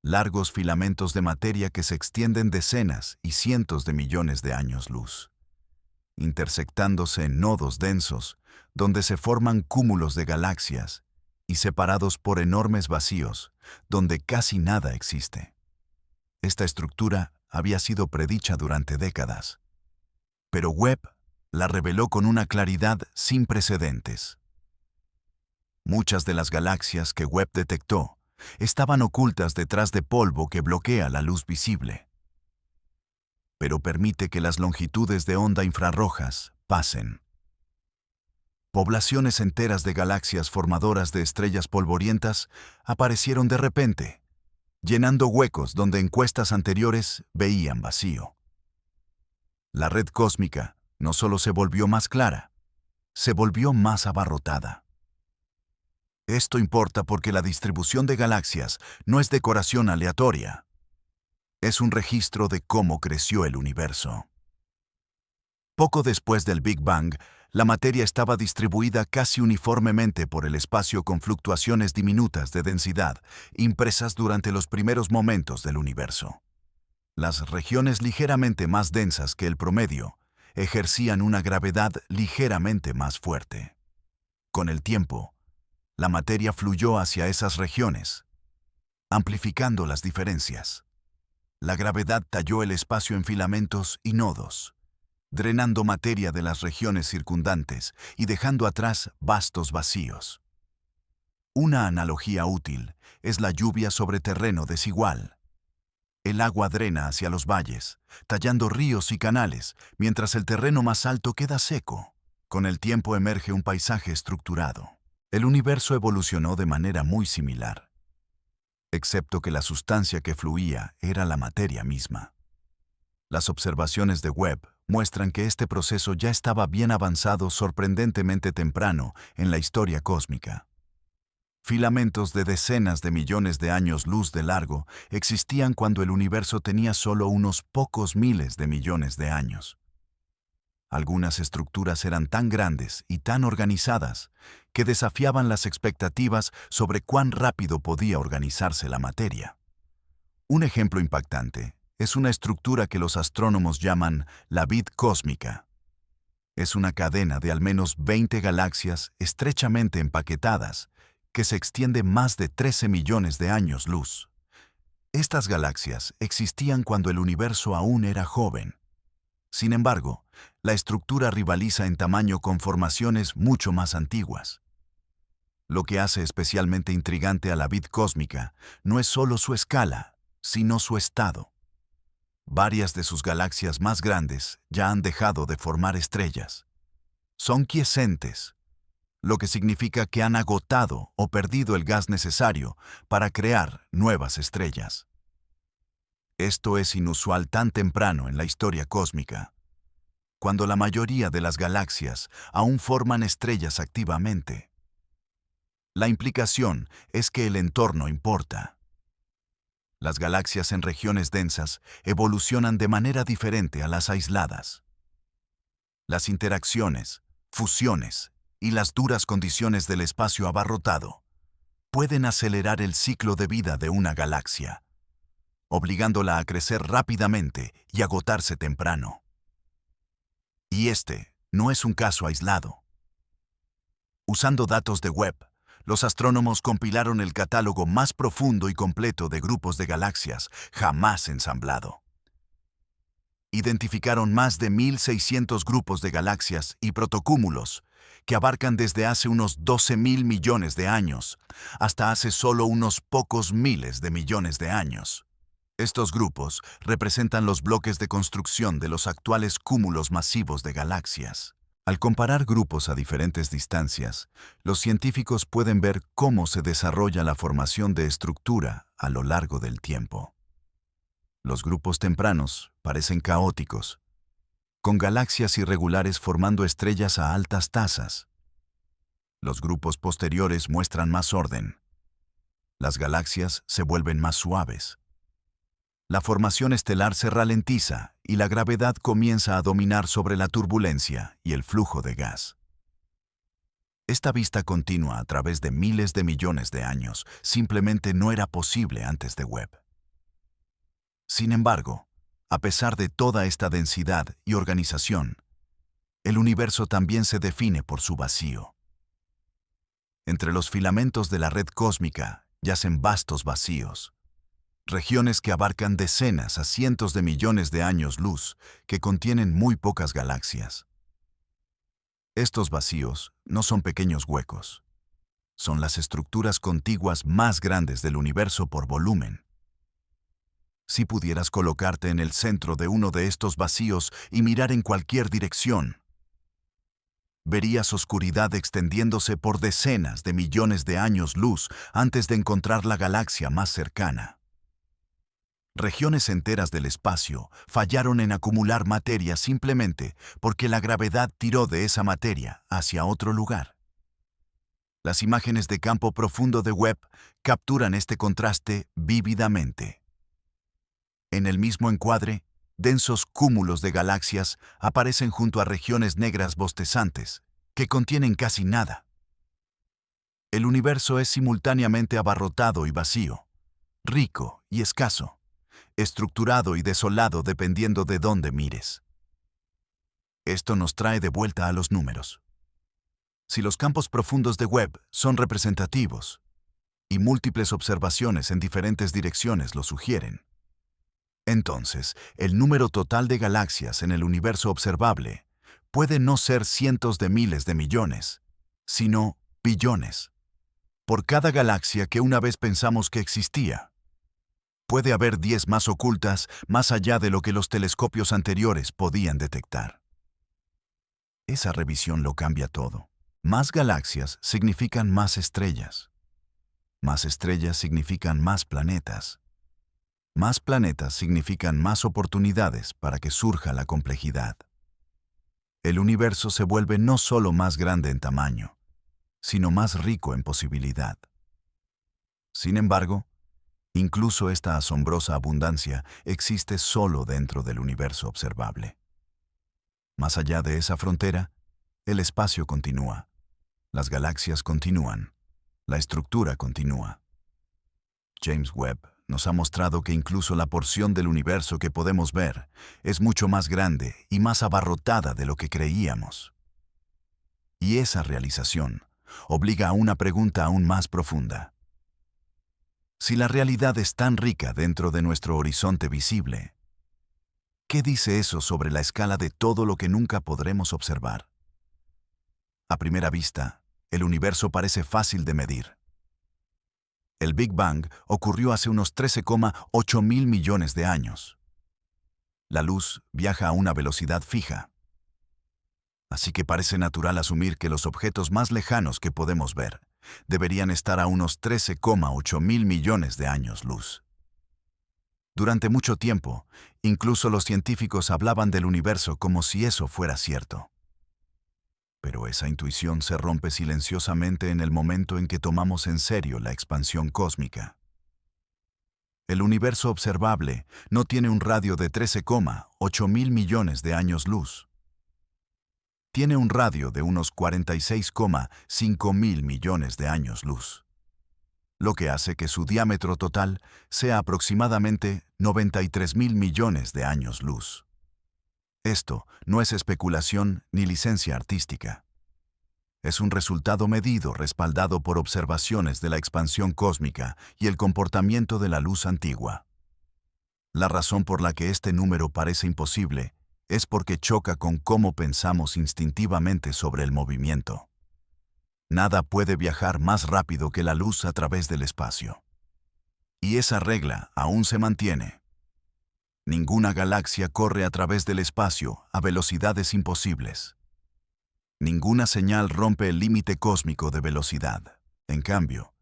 Largos filamentos de materia que se extienden decenas y cientos de millones de años luz, intersectándose en nodos densos, donde se forman cúmulos de galaxias, y separados por enormes vacíos, donde casi nada existe. Esta estructura había sido predicha durante décadas, pero Webb la reveló con una claridad sin precedentes. Muchas de las galaxias que Webb detectó estaban ocultas detrás de polvo que bloquea la luz visible, pero permite que las longitudes de onda infrarrojas pasen. Poblaciones enteras de galaxias formadoras de estrellas polvorientas aparecieron de repente, llenando huecos donde encuestas anteriores veían vacío. La red cósmica no solo se volvió más clara, se volvió más abarrotada. Esto importa porque la distribución de galaxias no es decoración aleatoria. Es un registro de cómo creció el universo. Poco después del Big Bang, la materia estaba distribuida casi uniformemente por el espacio con fluctuaciones diminutas de densidad, impresas durante los primeros momentos del universo. Las regiones ligeramente más densas que el promedio ejercían una gravedad ligeramente más fuerte. Con el tiempo, la materia fluyó hacia esas regiones, amplificando las diferencias. La gravedad talló el espacio en filamentos y nodos, drenando materia de las regiones circundantes y dejando atrás vastos vacíos. Una analogía útil es la lluvia sobre terreno desigual. El agua drena hacia los valles, tallando ríos y canales, mientras el terreno más alto queda seco. Con el tiempo emerge un paisaje estructurado. El universo evolucionó de manera muy similar, excepto que la sustancia que fluía era la materia misma. Las observaciones de Webb muestran que este proceso ya estaba bien avanzado sorprendentemente temprano en la historia cósmica. Filamentos de decenas de millones de años luz de largo existían cuando el universo tenía solo unos pocos miles de millones de años. Algunas estructuras eran tan grandes y tan organizadas que desafiaban las expectativas sobre cuán rápido podía organizarse la materia. Un ejemplo impactante es una estructura que los astrónomos llaman la vid cósmica. Es una cadena de al menos 20 galaxias estrechamente empaquetadas que se extiende más de 13 millones de años luz. Estas galaxias existían cuando el universo aún era joven. Sin embargo, la estructura rivaliza en tamaño con formaciones mucho más antiguas. Lo que hace especialmente intrigante a la vid cósmica no es solo su escala, sino su estado. Varias de sus galaxias más grandes ya han dejado de formar estrellas. Son quiescentes, lo que significa que han agotado o perdido el gas necesario para crear nuevas estrellas. Esto es inusual tan temprano en la historia cósmica, cuando la mayoría de las galaxias aún forman estrellas activamente. La implicación es que el entorno importa. Las galaxias en regiones densas evolucionan de manera diferente a las aisladas. Las interacciones, fusiones y las duras condiciones del espacio abarrotado pueden acelerar el ciclo de vida de una galaxia, obligándola a crecer rápidamente y agotarse temprano. Y este no es un caso aislado. Usando datos de Webb, los astrónomos compilaron el catálogo más profundo y completo de grupos de galaxias jamás ensamblado. Identificaron más de 1.600 grupos de galaxias y protocúmulos que abarcan desde hace unos 12.000 millones de años hasta hace solo unos pocos miles de millones de años. Estos grupos representan los bloques de construcción de los actuales cúmulos masivos de galaxias. Al comparar grupos a diferentes distancias, los científicos pueden ver cómo se desarrolla la formación de estructura a lo largo del tiempo. Los grupos tempranos parecen caóticos, con galaxias irregulares formando estrellas a altas tasas. Los grupos posteriores muestran más orden. Las galaxias se vuelven más suaves. La formación estelar se ralentiza y la gravedad comienza a dominar sobre la turbulencia y el flujo de gas. Esta vista continua a través de miles de millones de años simplemente no era posible antes de Webb. Sin embargo, a pesar de toda esta densidad y organización, el universo también se define por su vacío. Entre los filamentos de la red cósmica yacen vastos vacíos, regiones que abarcan decenas a cientos de millones de años luz que contienen muy pocas galaxias. Estos vacíos no son pequeños huecos, son las estructuras contiguas más grandes del universo por volumen. Si pudieras colocarte en el centro de uno de estos vacíos y mirar en cualquier dirección, verías oscuridad extendiéndose por decenas de millones de años luz antes de encontrar la galaxia más cercana. Regiones enteras del espacio fallaron en acumular materia simplemente porque la gravedad tiró de esa materia hacia otro lugar. Las imágenes de campo profundo de Webb capturan este contraste vívidamente. En el mismo encuadre, densos cúmulos de galaxias aparecen junto a regiones negras bostezantes, que contienen casi nada. El universo es simultáneamente abarrotado y vacío, rico y escaso, estructurado y desolado dependiendo de dónde mires. Esto nos trae de vuelta a los números. Si los campos profundos de Webb son representativos, y múltiples observaciones en diferentes direcciones lo sugieren, entonces el número total de galaxias en el universo observable puede no ser cientos de miles de millones, sino billones. Por cada galaxia que una vez pensamos que existía, puede haber 10 más ocultas más allá de lo que los telescopios anteriores podían detectar. Esa revisión lo cambia todo. Más galaxias significan más estrellas. Más estrellas significan más planetas. Más planetas significan más oportunidades para que surja la complejidad. El universo se vuelve no solo más grande en tamaño, sino más rico en posibilidad. Sin embargo, incluso esta asombrosa abundancia existe solo dentro del universo observable. Más allá de esa frontera, el espacio continúa, las galaxias continúan, la estructura continúa. James Webb nos ha mostrado que incluso la porción del universo que podemos ver es mucho más grande y más abarrotada de lo que creíamos. Y esa realización obliga a una pregunta aún más profunda. Si la realidad es tan rica dentro de nuestro horizonte visible, ¿qué dice eso sobre la escala de todo lo que nunca podremos observar? A primera vista, el universo parece fácil de medir. El Big Bang ocurrió hace unos 13,8 mil millones de años. La luz viaja a una velocidad fija. Así que parece natural asumir que los objetos más lejanos que podemos ver deberían estar a unos 13,8 mil millones de años luz. Durante mucho tiempo, incluso los científicos hablaban del universo como si eso fuera cierto. Pero esa intuición se rompe silenciosamente en el momento en que tomamos en serio la expansión cósmica. El universo observable no tiene un radio de 13,8 mil millones de años luz. Tiene un radio de unos 46,5 mil millones de años luz, lo que hace que su diámetro total sea aproximadamente 93 mil millones de años luz. Esto no es especulación ni licencia artística. Es un resultado medido respaldado por observaciones de la expansión cósmica y el comportamiento de la luz antigua. La razón por la que este número parece imposible es porque choca con cómo pensamos instintivamente sobre el movimiento. Nada puede viajar más rápido que la luz a través del espacio. Y esa regla aún se mantiene. Ninguna galaxia corre a través del espacio a velocidades imposibles. Ninguna señal rompe el límite cósmico de velocidad. En cambio,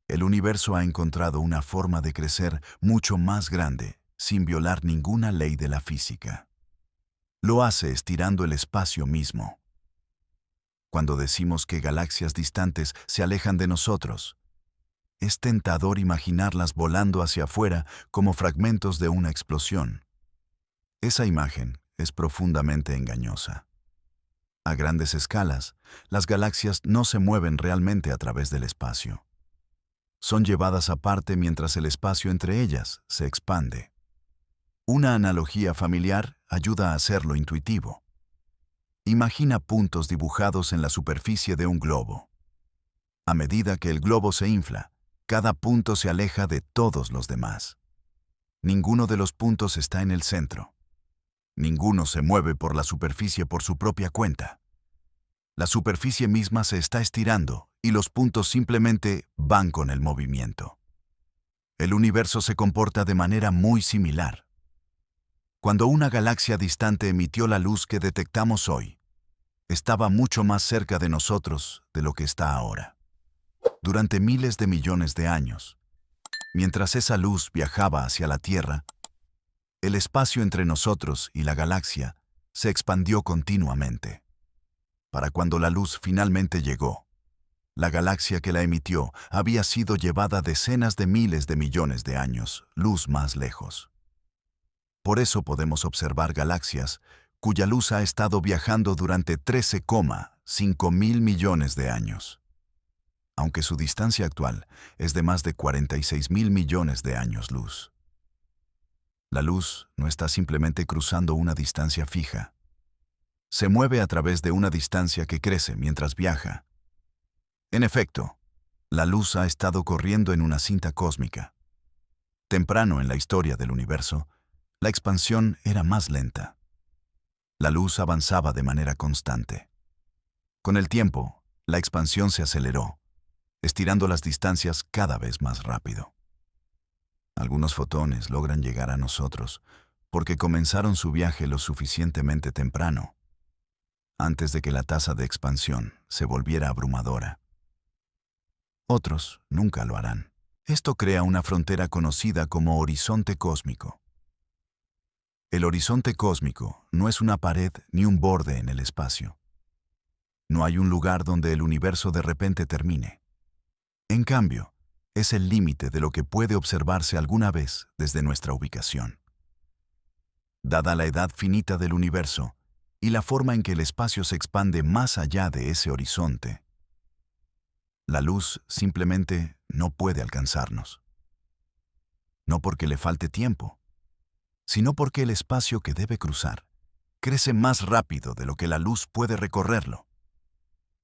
el universo ha encontrado una forma de crecer mucho más grande, sin violar ninguna ley de la física. Lo hace estirando el espacio mismo. Cuando decimos que galaxias distantes se alejan de nosotros, es tentador imaginarlas volando hacia afuera como fragmentos de una explosión. Esa imagen es profundamente engañosa. A grandes escalas, las galaxias no se mueven realmente a través del espacio. Son llevadas aparte mientras el espacio entre ellas se expande. Una analogía familiar ayuda a hacerlo intuitivo. Imagina puntos dibujados en la superficie de un globo. A medida que el globo se infla, cada punto se aleja de todos los demás. Ninguno de los puntos está en el centro. Ninguno se mueve por la superficie por su propia cuenta. La superficie misma se está estirando y los puntos simplemente van con el movimiento. El universo se comporta de manera muy similar. Cuando una galaxia distante emitió la luz que detectamos hoy, estaba mucho más cerca de nosotros de lo que está ahora. Durante miles de millones de años, mientras esa luz viajaba hacia la Tierra, el espacio entre nosotros y la galaxia se expandió continuamente. Para cuando la luz finalmente llegó, la galaxia que la emitió había sido llevada decenas de miles de millones de años, luz más lejos. Por eso podemos observar galaxias cuya luz ha estado viajando durante 13,5 mil millones de años. Aunque su distancia actual es de más de 46 mil millones de años luz. La luz no está simplemente cruzando una distancia fija. Se mueve a través de una distancia que crece mientras viaja. En efecto, la luz ha estado corriendo en una cinta cósmica. Temprano en la historia del universo, la expansión era más lenta. La luz avanzaba de manera constante. Con el tiempo, la expansión se aceleró, estirando las distancias cada vez más rápido. Algunos fotones logran llegar a nosotros porque comenzaron su viaje lo suficientemente temprano, antes de que la tasa de expansión se volviera abrumadora. Otros nunca lo harán. Esto crea una frontera conocida como horizonte cósmico. El horizonte cósmico no es una pared ni un borde en el espacio. No hay un lugar donde el universo de repente termine. En cambio, es el límite de lo que puede observarse alguna vez desde nuestra ubicación. Dada la edad finita del universo y la forma en que el espacio se expande más allá de ese horizonte, la luz simplemente no puede alcanzarnos. No porque le falte tiempo, sino porque el espacio que debe cruzar crece más rápido de lo que la luz puede recorrerlo.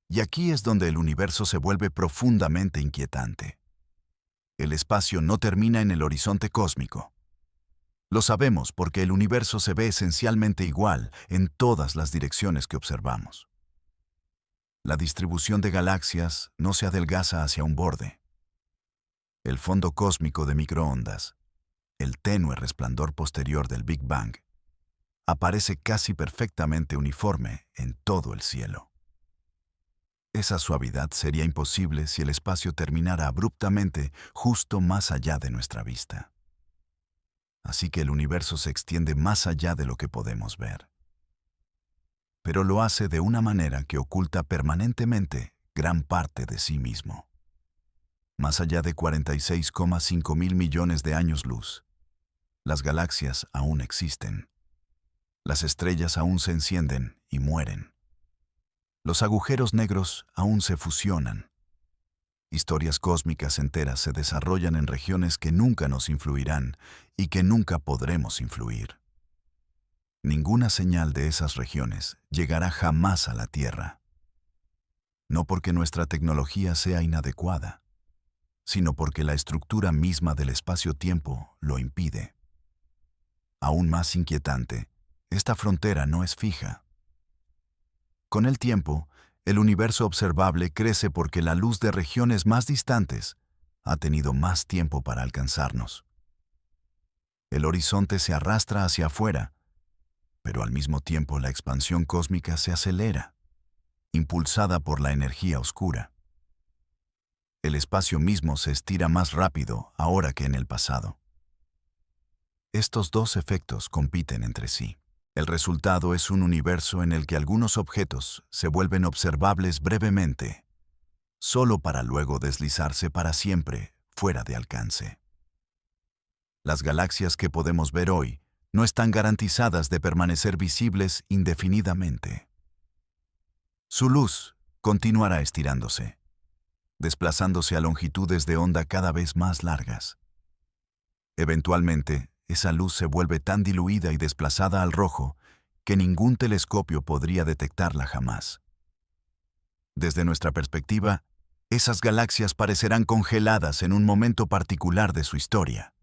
Y aquí es donde el universo se vuelve profundamente inquietante. El espacio no termina en el horizonte cósmico. Lo sabemos porque el universo se ve esencialmente igual en todas las direcciones que observamos. La distribución de galaxias no se adelgaza hacia un borde. El fondo cósmico de microondas, el tenue resplandor posterior del Big Bang, aparece casi perfectamente uniforme en todo el cielo. Esa suavidad sería imposible si el espacio terminara abruptamente justo más allá de nuestra vista. Así que el universo se extiende más allá de lo que podemos ver. Pero lo hace de una manera que oculta permanentemente gran parte de sí mismo. Más allá de 46,5 mil millones de años luz, las galaxias aún existen. Las estrellas aún se encienden y mueren. Los agujeros negros aún se fusionan. Historias cósmicas enteras se desarrollan en regiones que nunca nos influirán y que nunca podremos influir. Ninguna señal de esas regiones llegará jamás a la Tierra. No porque nuestra tecnología sea inadecuada, sino porque la estructura misma del espacio-tiempo lo impide. Aún más inquietante, esta frontera no es fija. Con el tiempo, el universo observable crece porque la luz de regiones más distantes ha tenido más tiempo para alcanzarnos. El horizonte se arrastra hacia afuera, pero al mismo tiempo la expansión cósmica se acelera, impulsada por la energía oscura. El espacio mismo se estira más rápido ahora que en el pasado. Estos dos efectos compiten entre sí. El resultado es un universo en el que algunos objetos se vuelven observables brevemente, solo para luego deslizarse para siempre fuera de alcance. Las galaxias que podemos ver hoy no están garantizadas de permanecer visibles indefinidamente. Su luz continuará estirándose, desplazándose a longitudes de onda cada vez más largas. Eventualmente, esa luz se vuelve tan diluida y desplazada al rojo que ningún telescopio podría detectarla jamás. Desde nuestra perspectiva, esas galaxias parecerán congeladas en un momento particular de su historia,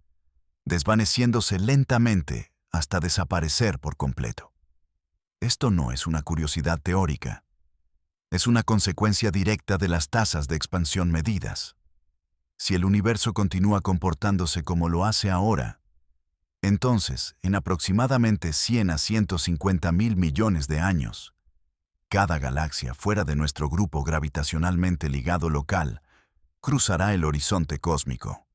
desvaneciéndose lentamente hasta desaparecer por completo. Esto no es una curiosidad teórica, es una consecuencia directa de las tasas de expansión medidas. Si el universo continúa comportándose como lo hace ahora, entonces, en aproximadamente 100 a 150 mil millones de años, cada galaxia fuera de nuestro grupo gravitacionalmente ligado local cruzará el horizonte cósmico.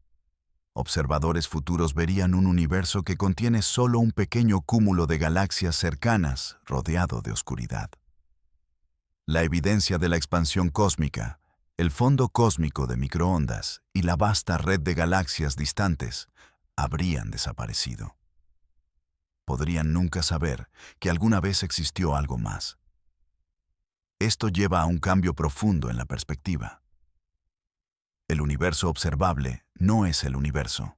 Observadores futuros verían un universo que contiene solo un pequeño cúmulo de galaxias cercanas rodeado de oscuridad. La evidencia de la expansión cósmica, el fondo cósmico de microondas y la vasta red de galaxias distantes habrían desaparecido. Podrían nunca saber que alguna vez existió algo más. Esto lleva a un cambio profundo en la perspectiva. El universo observable no es el universo.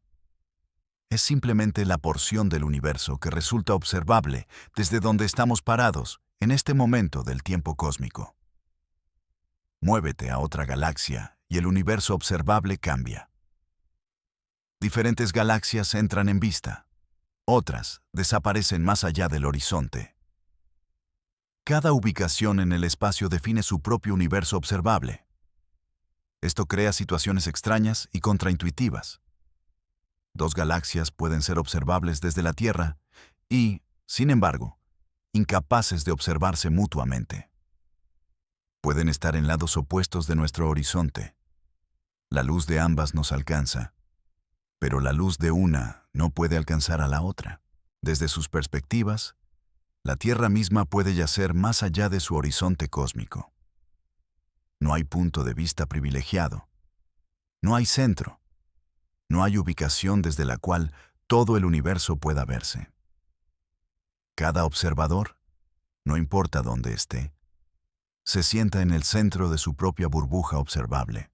Es simplemente la porción del universo que resulta observable desde donde estamos parados en este momento del tiempo cósmico. Muévete a otra galaxia y el universo observable cambia. Diferentes galaxias entran en vista. Otras desaparecen más allá del horizonte. Cada ubicación en el espacio define su propio universo observable. Esto crea situaciones extrañas y contraintuitivas. Dos galaxias pueden ser observables desde la Tierra y, sin embargo, incapaces de observarse mutuamente. Pueden estar en lados opuestos de nuestro horizonte. La luz de ambas nos alcanza, pero la luz de una no puede alcanzar a la otra. Desde sus perspectivas, la Tierra misma puede yacer más allá de su horizonte cósmico. No hay punto de vista privilegiado. No hay centro. No hay ubicación desde la cual todo el universo pueda verse. Cada observador, no importa dónde esté, se sienta en el centro de su propia burbuja observable.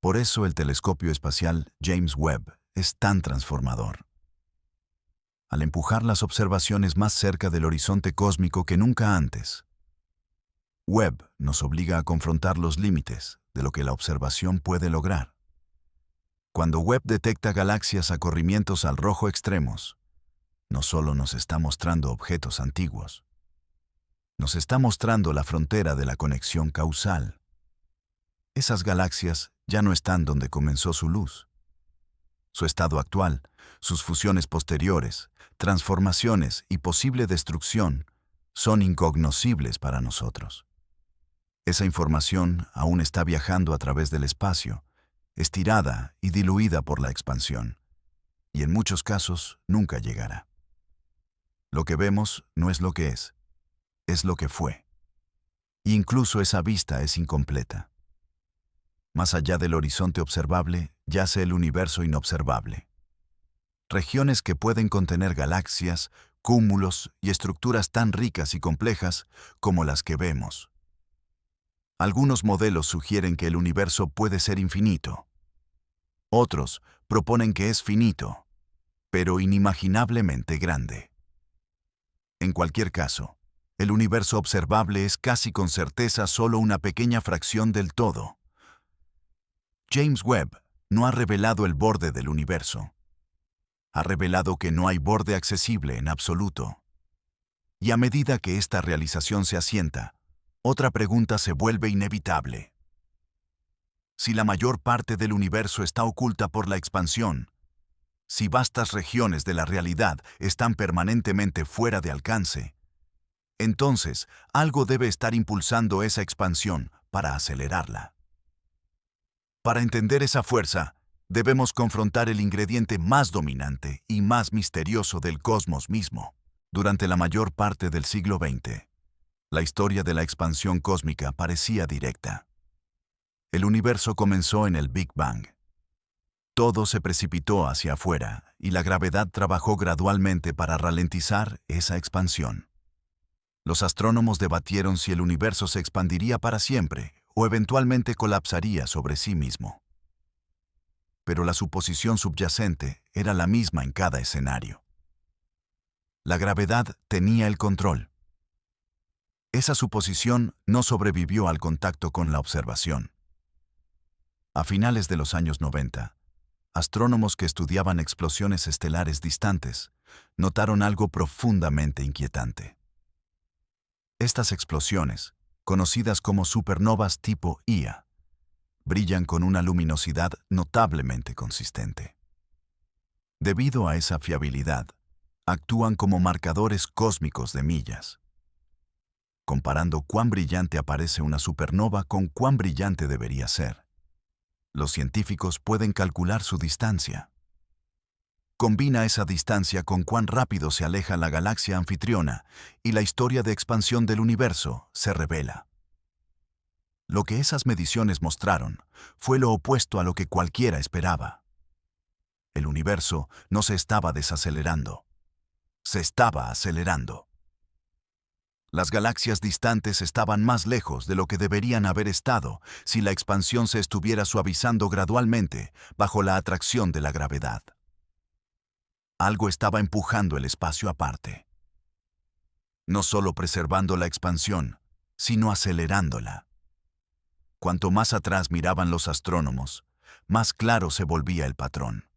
Por eso el telescopio espacial James Webb es tan transformador. Al empujar las observaciones más cerca del horizonte cósmico que nunca antes, Webb nos obliga a confrontar los límites de lo que la observación puede lograr. Cuando Webb detecta galaxias a corrimientos al rojo extremos, no solo nos está mostrando objetos antiguos, nos está mostrando la frontera de la conexión causal. Esas galaxias ya no están donde comenzó su luz. Su estado actual, sus fusiones posteriores, transformaciones y posible destrucción son incognoscibles para nosotros. Esa información aún está viajando a través del espacio, estirada y diluida por la expansión, y en muchos casos nunca llegará. Lo que vemos no es lo que es lo que fue. Y incluso esa vista es incompleta. Más allá del horizonte observable, yace el universo inobservable. Regiones que pueden contener galaxias, cúmulos y estructuras tan ricas y complejas como las que vemos. Algunos modelos sugieren que el universo puede ser infinito. Otros proponen que es finito, pero inimaginablemente grande. En cualquier caso, el universo observable es casi con certeza solo una pequeña fracción del todo. James Webb no ha revelado el borde del universo. ha revelado que no hay borde accesible en absoluto. Y a medida que esta realización se asienta, otra pregunta se vuelve inevitable. Si la mayor parte del universo está oculta por la expansión, si vastas regiones de la realidad están permanentemente fuera de alcance, entonces algo debe estar impulsando esa expansión para acelerarla. Para entender esa fuerza, debemos confrontar el ingrediente más dominante y más misterioso del cosmos mismo. Durante la mayor parte del siglo XX, la historia de la expansión cósmica parecía directa. El universo comenzó en el Big Bang. Todo se precipitó hacia afuera y la gravedad trabajó gradualmente para ralentizar esa expansión. Los astrónomos debatieron si el universo se expandiría para siempre o eventualmente colapsaría sobre sí mismo. Pero la suposición subyacente era la misma en cada escenario. La gravedad tenía el control. Esa suposición no sobrevivió al contacto con la observación. A finales de los años 90, astrónomos que estudiaban explosiones estelares distantes notaron algo profundamente inquietante. Estas explosiones, conocidas como supernovas tipo Ia, brillan con una luminosidad notablemente consistente. Debido a esa fiabilidad, actúan como marcadores cósmicos de millas. Comparando cuán brillante aparece una supernova con cuán brillante debería ser, los científicos pueden calcular su distancia. Combina esa distancia con cuán rápido se aleja la galaxia anfitriona y la historia de expansión del universo se revela. Lo que esas mediciones mostraron fue lo opuesto a lo que cualquiera esperaba. El universo no se estaba desacelerando, se estaba acelerando. Las galaxias distantes estaban más lejos de lo que deberían haber estado si la expansión se estuviera suavizando gradualmente bajo la atracción de la gravedad. Algo estaba empujando el espacio aparte. No solo preservando la expansión, sino acelerándola. Cuanto más atrás miraban los astrónomos, más claro se volvía el patrón.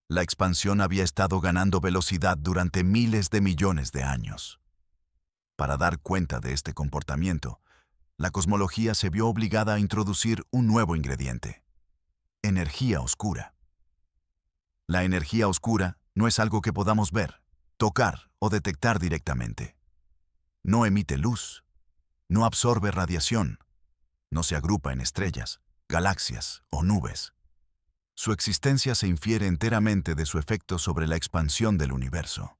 La expansión había estado ganando velocidad durante miles de millones de años. Para dar cuenta de este comportamiento, la cosmología se vio obligada a introducir un nuevo ingrediente: energía oscura. La energía oscura no es algo que podamos ver, tocar o detectar directamente. No emite luz, no absorbe radiación, no se agrupa en estrellas, galaxias o nubes. Su existencia se infiere enteramente de su efecto sobre la expansión del universo.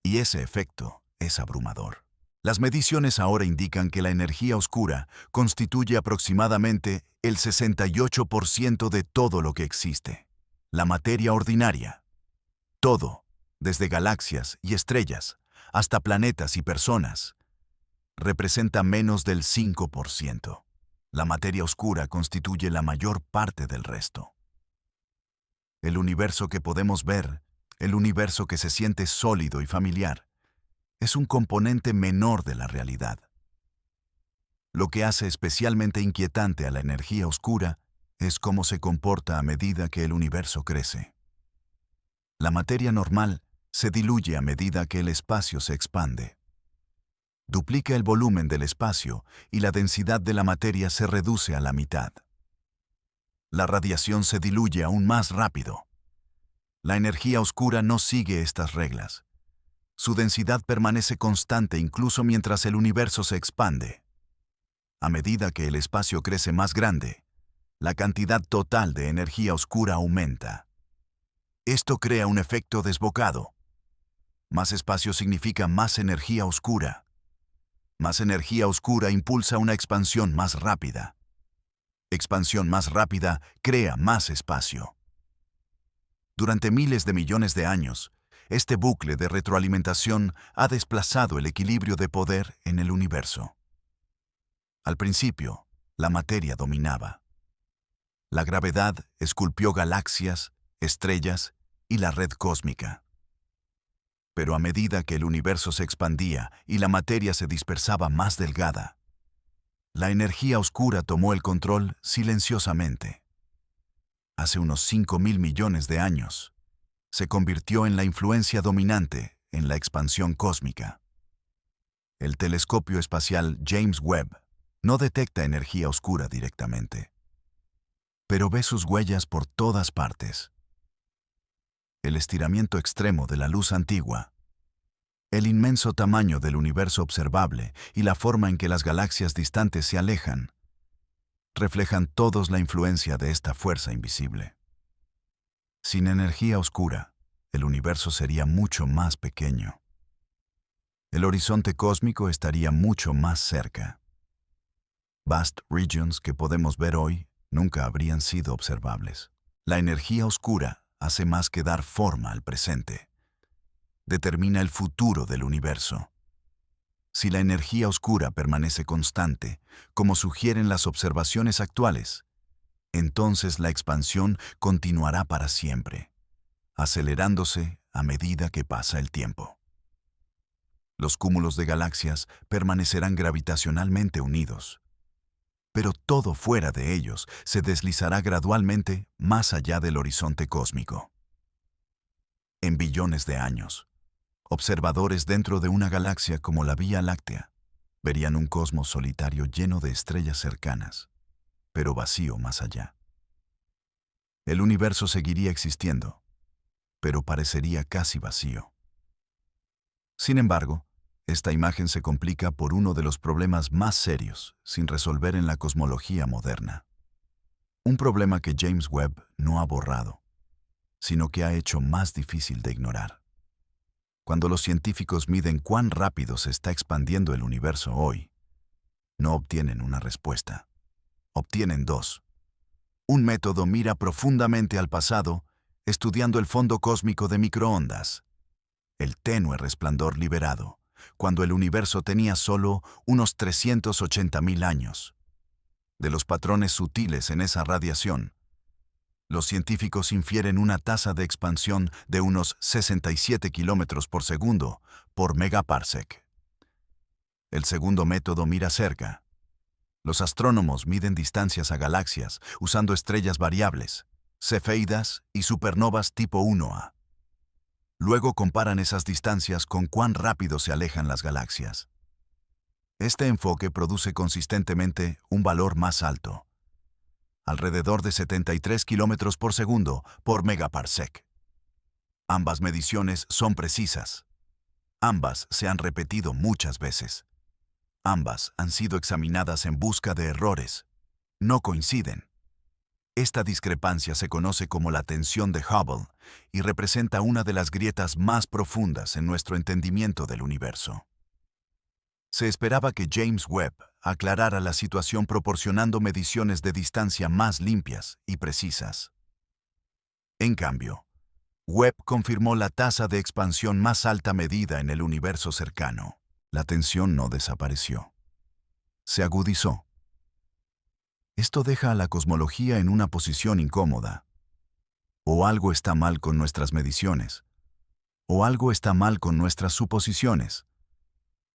Y ese efecto es abrumador. Las mediciones ahora indican que la energía oscura constituye aproximadamente el 68% de todo lo que existe. La materia ordinaria. Todo, desde galaxias y estrellas hasta planetas y personas, representa menos del 5%. La materia oscura constituye la mayor parte del resto. El universo que podemos ver, el universo que se siente sólido y familiar, es un componente menor de la realidad. Lo que hace especialmente inquietante a la energía oscura es cómo se comporta a medida que el universo crece. La materia normal se diluye a medida que el espacio se expande. Duplica el volumen del espacio y la densidad de la materia se reduce a la mitad. La radiación se diluye aún más rápido. La energía oscura no sigue estas reglas. Su densidad permanece constante incluso mientras el universo se expande. A medida que el espacio crece más grande, la cantidad total de energía oscura aumenta. Esto crea un efecto desbocado. Más espacio significa más energía oscura. Más energía oscura impulsa una expansión más rápida. Expansión más rápida crea más espacio. Durante miles de millones de años, este bucle de retroalimentación ha desplazado el equilibrio de poder en el universo. Al principio, la materia dominaba. La gravedad esculpió galaxias, estrellas y la red cósmica. Pero a medida que el universo se expandía y la materia se dispersaba más delgada, la energía oscura tomó el control silenciosamente. Hace unos 5.000 millones de años, se convirtió en la influencia dominante en la expansión cósmica. El telescopio espacial James Webb no detecta energía oscura directamente, pero ve sus huellas por todas partes. El estiramiento extremo de la luz antigua, el inmenso tamaño del universo observable y la forma en que las galaxias distantes se alejan, reflejan todos la influencia de esta fuerza invisible. Sin energía oscura, el universo sería mucho más pequeño. El horizonte cósmico estaría mucho más cerca. Vast regions que podemos ver hoy nunca habrían sido observables. La energía oscura hace más que dar forma al presente. Determina el futuro del universo. Si la energía oscura permanece constante, como sugieren las observaciones actuales, entonces la expansión continuará para siempre, acelerándose a medida que pasa el tiempo. Los cúmulos de galaxias permanecerán gravitacionalmente unidos, pero todo fuera de ellos se deslizará gradualmente más allá del horizonte cósmico. En billones de años, observadores dentro de una galaxia como la Vía Láctea verían un cosmos solitario lleno de estrellas cercanas, pero vacío más allá. El universo seguiría existiendo, pero parecería casi vacío. Sin embargo, esta imagen se complica por uno de los problemas más serios sin resolver en la cosmología moderna. Un problema que James Webb no ha borrado, sino que ha hecho más difícil de ignorar. Cuando los científicos miden cuán rápido se está expandiendo el universo hoy, no obtienen una respuesta. Obtienen dos. Un método mira profundamente al pasado, estudiando el fondo cósmico de microondas, el tenue resplandor liberado, cuando el universo tenía solo unos 380.000 años. De los patrones sutiles en esa radiación, los científicos infieren una tasa de expansión de unos 67 kilómetros por segundo por megaparsec. El segundo método mira cerca. Los astrónomos miden distancias a galaxias usando estrellas variables, cefeidas y supernovas tipo 1A. Luego comparan esas distancias con cuán rápido se alejan las galaxias. Este enfoque produce consistentemente un valor más alto, alrededor de 73 kilómetros por segundo por megaparsec. Ambas mediciones son precisas. Ambas se han repetido muchas veces. Ambas han sido examinadas en busca de errores. No coinciden. Esta discrepancia se conoce como la tensión de Hubble y representa una de las grietas más profundas en nuestro entendimiento del universo. Se esperaba que James Webb aclarara la situación proporcionando mediciones de distancia más limpias y precisas. En cambio, Webb confirmó la tasa de expansión más alta medida en el universo cercano. La tensión no desapareció. Se agudizó. Esto deja a la cosmología en una posición incómoda. O algo está mal con nuestras mediciones, o algo está mal con nuestras suposiciones,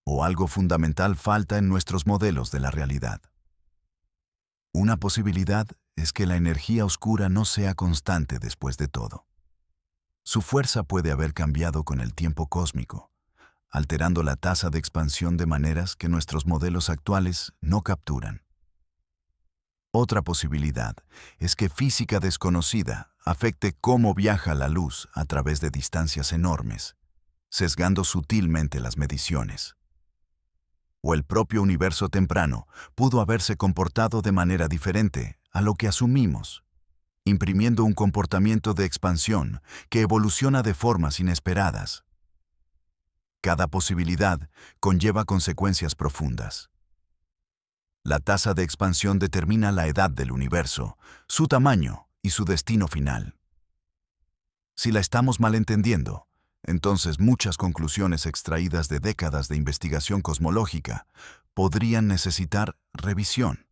o algo fundamental falta en nuestros modelos de la realidad. Una posibilidad es que la energía oscura no sea constante después de todo. Su fuerza puede haber cambiado con el tiempo cósmico, alterando la tasa de expansión de maneras que nuestros modelos actuales no capturan. Otra posibilidad es que física desconocida afecte cómo viaja la luz a través de distancias enormes, sesgando sutilmente las mediciones. O el propio universo temprano pudo haberse comportado de manera diferente a lo que asumimos, imprimiendo un comportamiento de expansión que evoluciona de formas inesperadas. Cada posibilidad conlleva consecuencias profundas. La tasa de expansión determina la edad del universo, su tamaño y su destino final. Si la estamos malentendiendo, entonces muchas conclusiones extraídas de décadas de investigación cosmológica podrían necesitar revisión.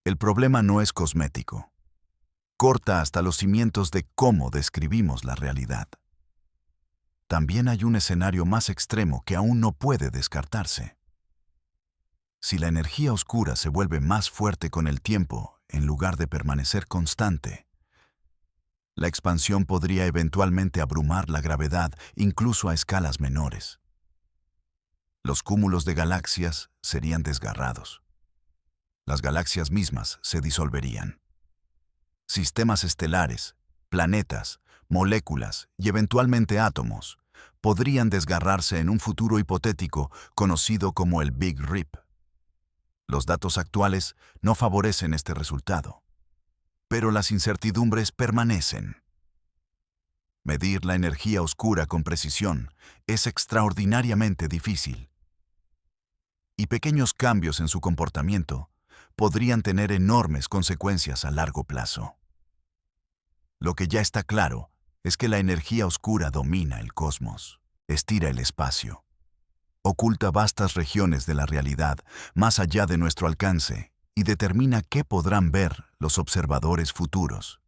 El problema no es cosmético. Corta hasta los cimientos de cómo describimos la realidad. También hay un escenario más extremo que aún no puede descartarse. Si la energía oscura se vuelve más fuerte con el tiempo en lugar de permanecer constante, La expansión podría eventualmente abrumar la gravedad incluso a escalas menores. Los cúmulos de galaxias serían desgarrados. Las galaxias mismas se disolverían. Sistemas estelares, planetas, moléculas y eventualmente átomos podrían desgarrarse en un futuro hipotético conocido como el Big Rip. Los datos actuales no favorecen este resultado, pero las incertidumbres permanecen. Medir la energía oscura con precisión es extraordinariamente difícil, y pequeños cambios en su comportamiento podrían tener enormes consecuencias a largo plazo. Lo que ya está claro es que la energía oscura domina el cosmos, estira el espacio, oculta vastas regiones de la realidad más allá de nuestro alcance y determina qué podrán ver los observadores futuros.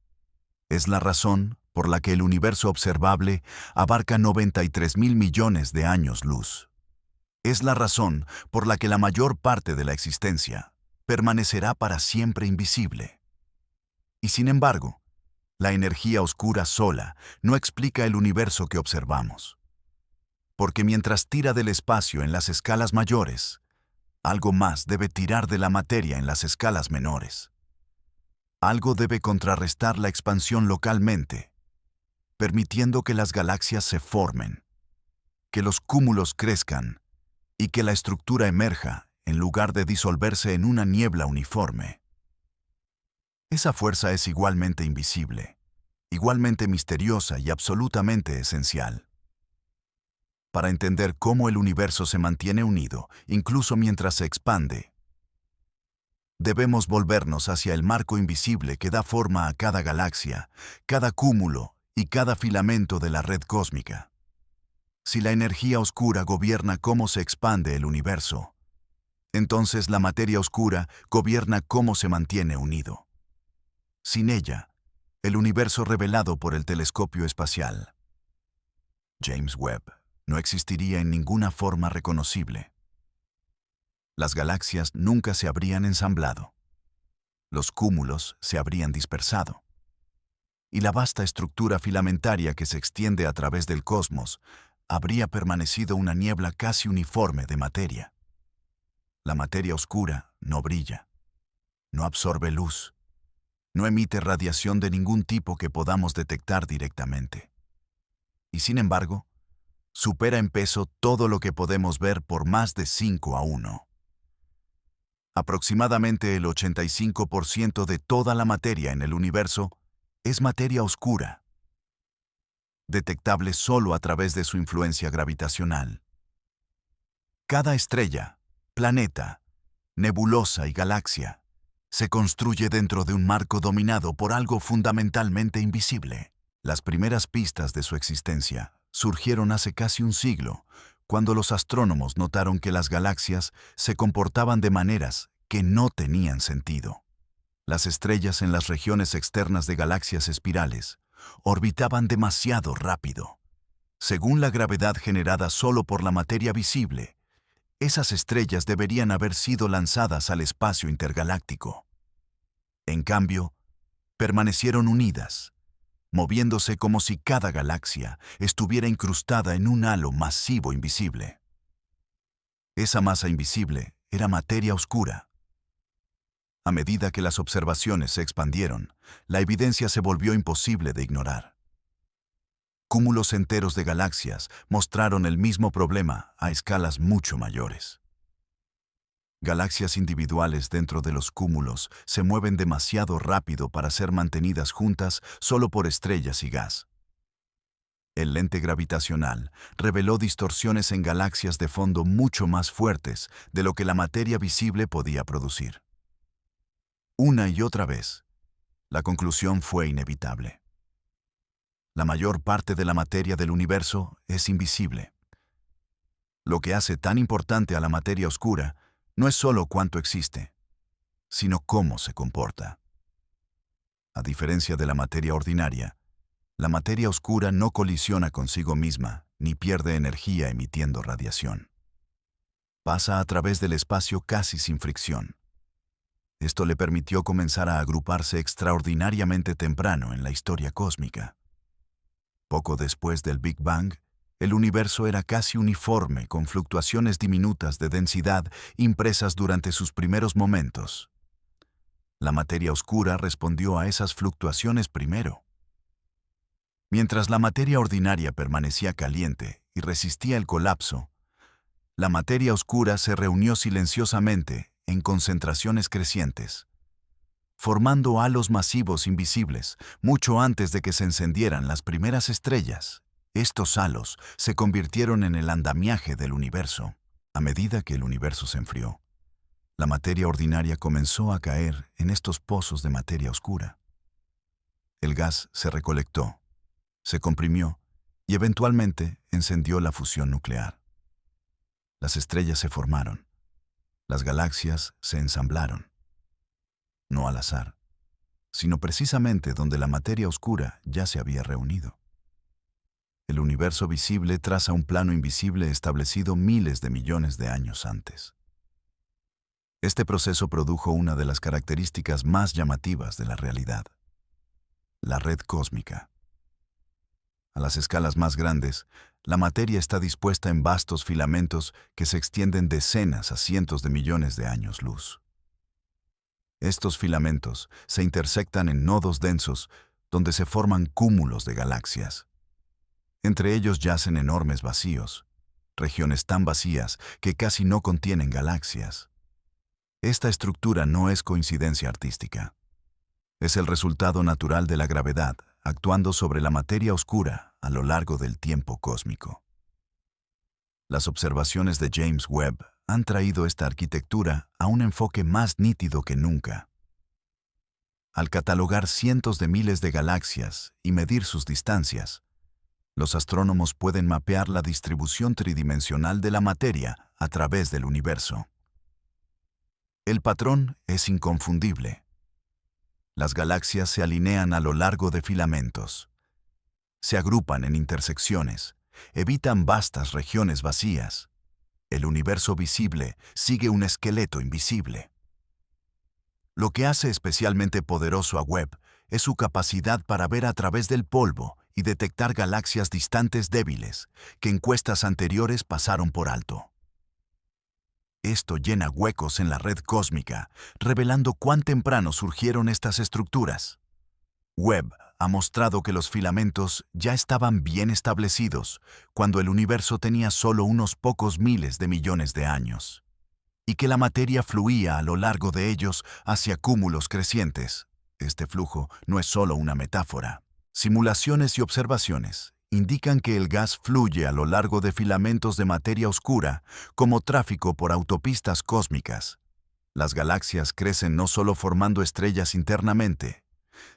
Es la razón por la que el universo observable abarca 93.000 millones de años luz. Es la razón por la que la mayor parte de la existencia permanecerá para siempre invisible. Y sin embargo, la energía oscura sola no explica el universo que observamos. Porque mientras tira del espacio en las escalas mayores, algo más debe tirar de la materia en las escalas menores. Algo debe contrarrestar la expansión localmente, permitiendo que las galaxias se formen, que los cúmulos crezcan y que la estructura emerja en lugar de disolverse en una niebla uniforme. Esa fuerza es igualmente invisible, igualmente misteriosa y absolutamente esencial. Para entender cómo el universo se mantiene unido, incluso mientras se expande, debemos volvernos hacia el marco invisible que da forma a cada galaxia, cada cúmulo y cada filamento de la red cósmica. Si la energía oscura gobierna cómo se expande el universo, entonces la materia oscura gobierna cómo se mantiene unido. Sin ella, el universo revelado por el telescopio espacial James Webb no existiría en ninguna forma reconocible. Las galaxias nunca se habrían ensamblado. Los cúmulos se habrían dispersado. Y la vasta estructura filamentaria que se extiende a través del cosmos habría permanecido una niebla casi uniforme de materia. La materia oscura no brilla, no absorbe luz, no emite radiación de ningún tipo que podamos detectar directamente. Y sin embargo, supera en peso todo lo que podemos ver por más de 5-1. Aproximadamente el 85% de toda la materia en el universo es materia oscura, detectable solo a través de su influencia gravitacional. Cada estrella, planeta, nebulosa y galaxia se construye dentro de un marco dominado por algo fundamentalmente invisible. Las primeras pistas de su existencia surgieron hace casi un siglo, cuando los astrónomos notaron que las galaxias se comportaban de maneras que no tenían sentido. Las estrellas en las regiones externas de galaxias espirales orbitaban demasiado rápido. Según la gravedad generada solo por la materia visible, esas estrellas deberían haber sido lanzadas al espacio intergaláctico. En cambio, permanecieron unidas, moviéndose como si cada galaxia estuviera incrustada en un halo masivo invisible. Esa masa invisible era materia oscura. A medida que las observaciones se expandieron, la evidencia se volvió imposible de ignorar. Cúmulos enteros de galaxias mostraron el mismo problema a escalas mucho mayores. Galaxias individuales dentro de los cúmulos se mueven demasiado rápido para ser mantenidas juntas solo por estrellas y gas. El lente gravitacional reveló distorsiones en galaxias de fondo mucho más fuertes de lo que la materia visible podía producir. Una y otra vez, la conclusión fue inevitable. La mayor parte de la materia del universo es invisible. Lo que hace tan importante a la materia oscura no es solo cuánto existe, sino cómo se comporta. A diferencia de la materia ordinaria, la materia oscura no colisiona consigo misma ni pierde energía emitiendo radiación. Pasa a través del espacio casi sin fricción. Esto le permitió comenzar a agruparse extraordinariamente temprano en la historia cósmica. Poco después del Big Bang, el universo era casi uniforme, con fluctuaciones diminutas de densidad impresas durante sus primeros momentos. La materia oscura respondió a esas fluctuaciones primero. Mientras la materia ordinaria permanecía caliente y resistía el colapso, la materia oscura se reunió silenciosamente en concentraciones crecientes, formando halos masivos invisibles mucho antes de que se encendieran las primeras estrellas. Estos halos se convirtieron en el andamiaje del universo. A medida que el universo se enfrió, la materia ordinaria comenzó a caer en estos pozos de materia oscura. El gas se recolectó, se comprimió y eventualmente encendió la fusión nuclear. Las estrellas se formaron, las galaxias se ensamblaron. No al azar, sino precisamente donde la materia oscura ya se había reunido. El universo visible traza un plano invisible establecido miles de millones de años antes. Este proceso produjo una de las características más llamativas de la realidad: la red cósmica. A las escalas más grandes, la materia está dispuesta en vastos filamentos que se extienden decenas a cientos de millones de años luz. Estos filamentos se intersectan en nodos densos donde se forman cúmulos de galaxias. Entre ellos yacen enormes vacíos, regiones tan vacías que casi no contienen galaxias. Esta estructura no es coincidencia artística. Es el resultado natural de la gravedad actuando sobre la materia oscura a lo largo del tiempo cósmico. Las observaciones de James Webb han traído esta arquitectura a un enfoque más nítido que nunca. Al catalogar cientos de miles de galaxias y medir sus distancias, los astrónomos pueden mapear la distribución tridimensional de la materia a través del universo. El patrón es inconfundible. Las galaxias se alinean a lo largo de filamentos. Se agrupan en intersecciones, evitan vastas regiones vacías. El universo visible sigue un esqueleto invisible. Lo que hace especialmente poderoso a Webb es su capacidad para ver a través del polvo y detectar galaxias distantes débiles que encuestas anteriores pasaron por alto. Esto llena huecos en la red cósmica, revelando cuán temprano surgieron estas estructuras. Webb ha mostrado que los filamentos ya estaban bien establecidos cuando el universo tenía solo unos pocos miles de millones de años, y que la materia fluía a lo largo de ellos hacia cúmulos crecientes. Este flujo no es solo una metáfora. Simulaciones y observaciones indican que el gas fluye a lo largo de filamentos de materia oscura como tráfico por autopistas cósmicas. Las galaxias crecen no solo formando estrellas internamente,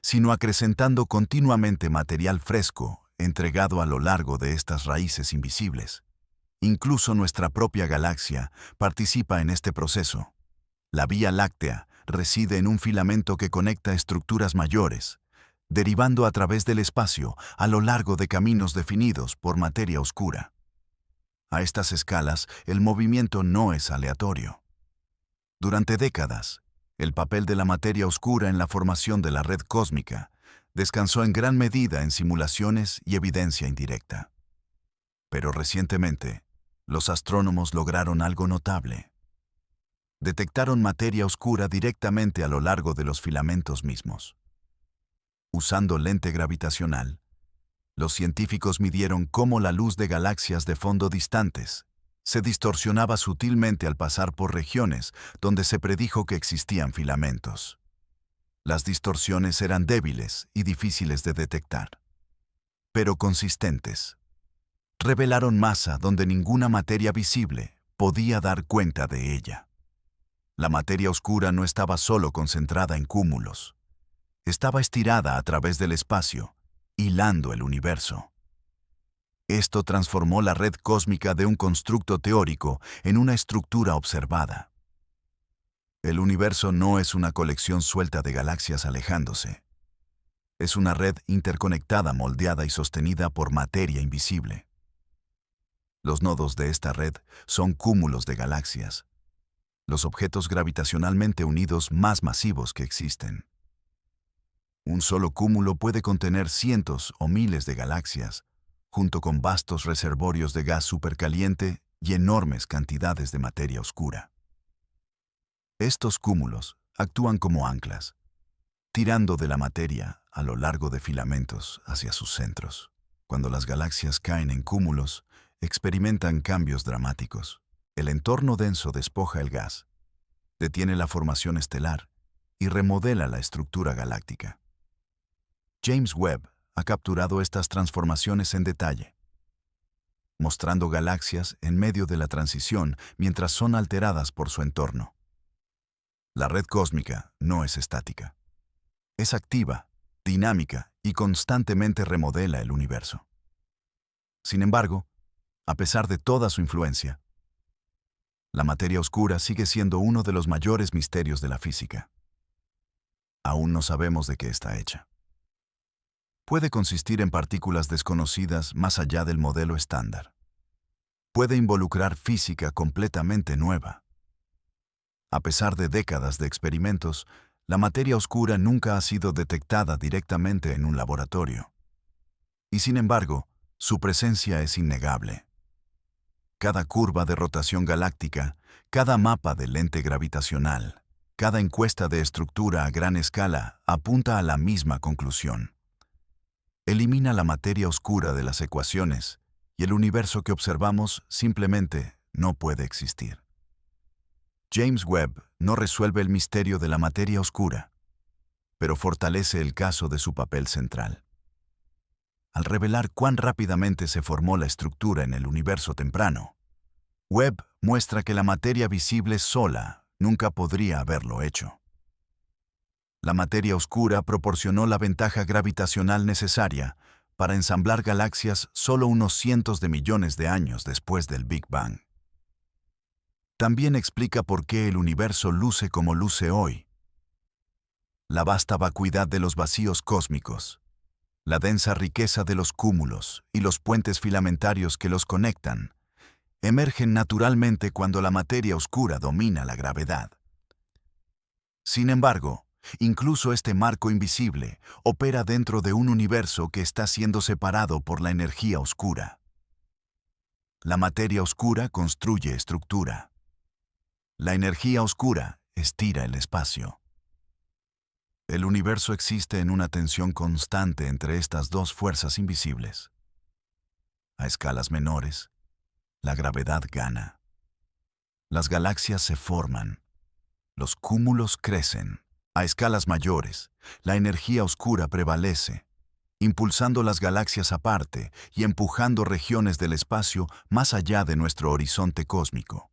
sino acrecentando continuamente material fresco entregado a lo largo de estas raíces invisibles. Incluso nuestra propia galaxia participa en este proceso. La Vía Láctea reside en un filamento que conecta estructuras mayores, derivando a través del espacio a lo largo de caminos definidos por materia oscura. A estas escalas, el movimiento no es aleatorio. Durante décadas, el papel de la materia oscura en la formación de la red cósmica descansó en gran medida en simulaciones y evidencia indirecta. Pero recientemente, los astrónomos lograron algo notable. Detectaron materia oscura directamente a lo largo de los filamentos mismos. Usando lente gravitacional, los científicos midieron cómo la luz de galaxias de fondo distantes se distorsionaba sutilmente al pasar por regiones donde se predijo que existían filamentos. Las distorsiones eran débiles y difíciles de detectar, pero consistentes. Revelaron masa donde ninguna materia visible podía dar cuenta de ella. La materia oscura no estaba solo concentrada en cúmulos. Estaba estirada a través del espacio, hilando el universo. Esto transformó la red cósmica de un constructo teórico en una estructura observada. El universo no es una colección suelta de galaxias alejándose. Es una red interconectada, moldeada y sostenida por materia invisible. Los nodos de esta red son cúmulos de galaxias. los objetos gravitacionalmente unidos más masivos que existen. Un solo cúmulo puede contener cientos o miles de galaxias, junto con vastos reservorios de gas supercaliente y enormes cantidades de materia oscura. Estos cúmulos actúan como anclas, tirando de la materia a lo largo de filamentos hacia sus centros. Cuando las galaxias caen en cúmulos, experimentan cambios dramáticos. El entorno denso despoja el gas, detiene la formación estelar y remodela la estructura galáctica. James Webb ha capturado estas transformaciones en detalle, mostrando galaxias en medio de la transición mientras son alteradas por su entorno. La red cósmica no es estática. Es activa, dinámica y constantemente remodela el universo. Sin embargo, a pesar de toda su influencia, la materia oscura sigue siendo uno de los mayores misterios de la física. Aún no sabemos de qué está hecha. Puede consistir en partículas desconocidas más allá del modelo estándar. Puede involucrar física completamente nueva. A pesar de décadas de experimentos, la materia oscura nunca ha sido detectada directamente en un laboratorio. Y sin embargo, su presencia es innegable. Cada curva de rotación galáctica, cada mapa de lente gravitacional, cada encuesta de estructura a gran escala apunta a la misma conclusión. Elimina la materia oscura de las ecuaciones y el universo que observamos simplemente no puede existir. James Webb no resuelve el misterio de la materia oscura, pero fortalece el caso de su papel central. Al revelar cuán rápidamente se formó la estructura en el universo temprano, Webb muestra que la materia visible sola nunca podría haberlo hecho. La materia oscura proporcionó la ventaja gravitacional necesaria para ensamblar galaxias solo unos cientos de millones de años después del Big Bang. También explica por qué el universo luce como luce hoy. La vasta vacuidad de los vacíos cósmicos, la densa riqueza de los cúmulos y los puentes filamentarios que los conectan, emergen naturalmente cuando la materia oscura domina la gravedad. Sin embargo, incluso este marco invisible opera dentro de un universo que está siendo separado por la energía oscura. La materia oscura construye estructura. La energía oscura estira el espacio. El universo existe en una tensión constante entre estas dos fuerzas invisibles. A escalas menores, la gravedad gana. Las galaxias se forman. Los cúmulos crecen. A escalas mayores, la energía oscura prevalece, impulsando las galaxias aparte y empujando regiones del espacio más allá de nuestro horizonte cósmico.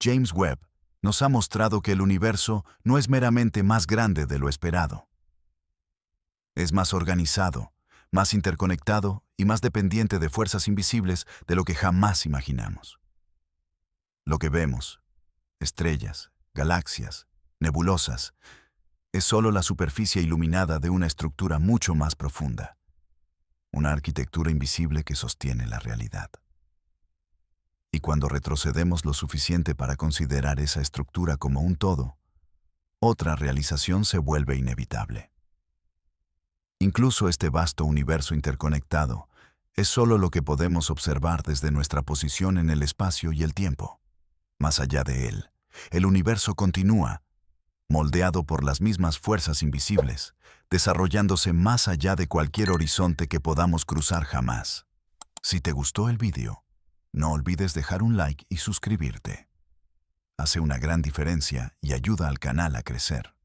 James Webb nos ha mostrado que el universo no es meramente más grande de lo esperado. Es más organizado, más interconectado y más dependiente de fuerzas invisibles de lo que jamás imaginamos. Lo que vemos, estrellas, galaxias, nebulosas, es solo la superficie iluminada de una estructura mucho más profunda, una arquitectura invisible que sostiene la realidad. Y cuando retrocedemos lo suficiente para considerar esa estructura como un todo, otra realización se vuelve inevitable. Incluso este vasto universo interconectado es solo lo que podemos observar desde nuestra posición en el espacio y el tiempo. Más allá de él, el universo continúa, moldeado por las mismas fuerzas invisibles, desarrollándose más allá de cualquier horizonte que podamos cruzar jamás. Si te gustó el vídeo, no olvides dejar un like y suscribirte. Hace una gran diferencia y ayuda al canal a crecer.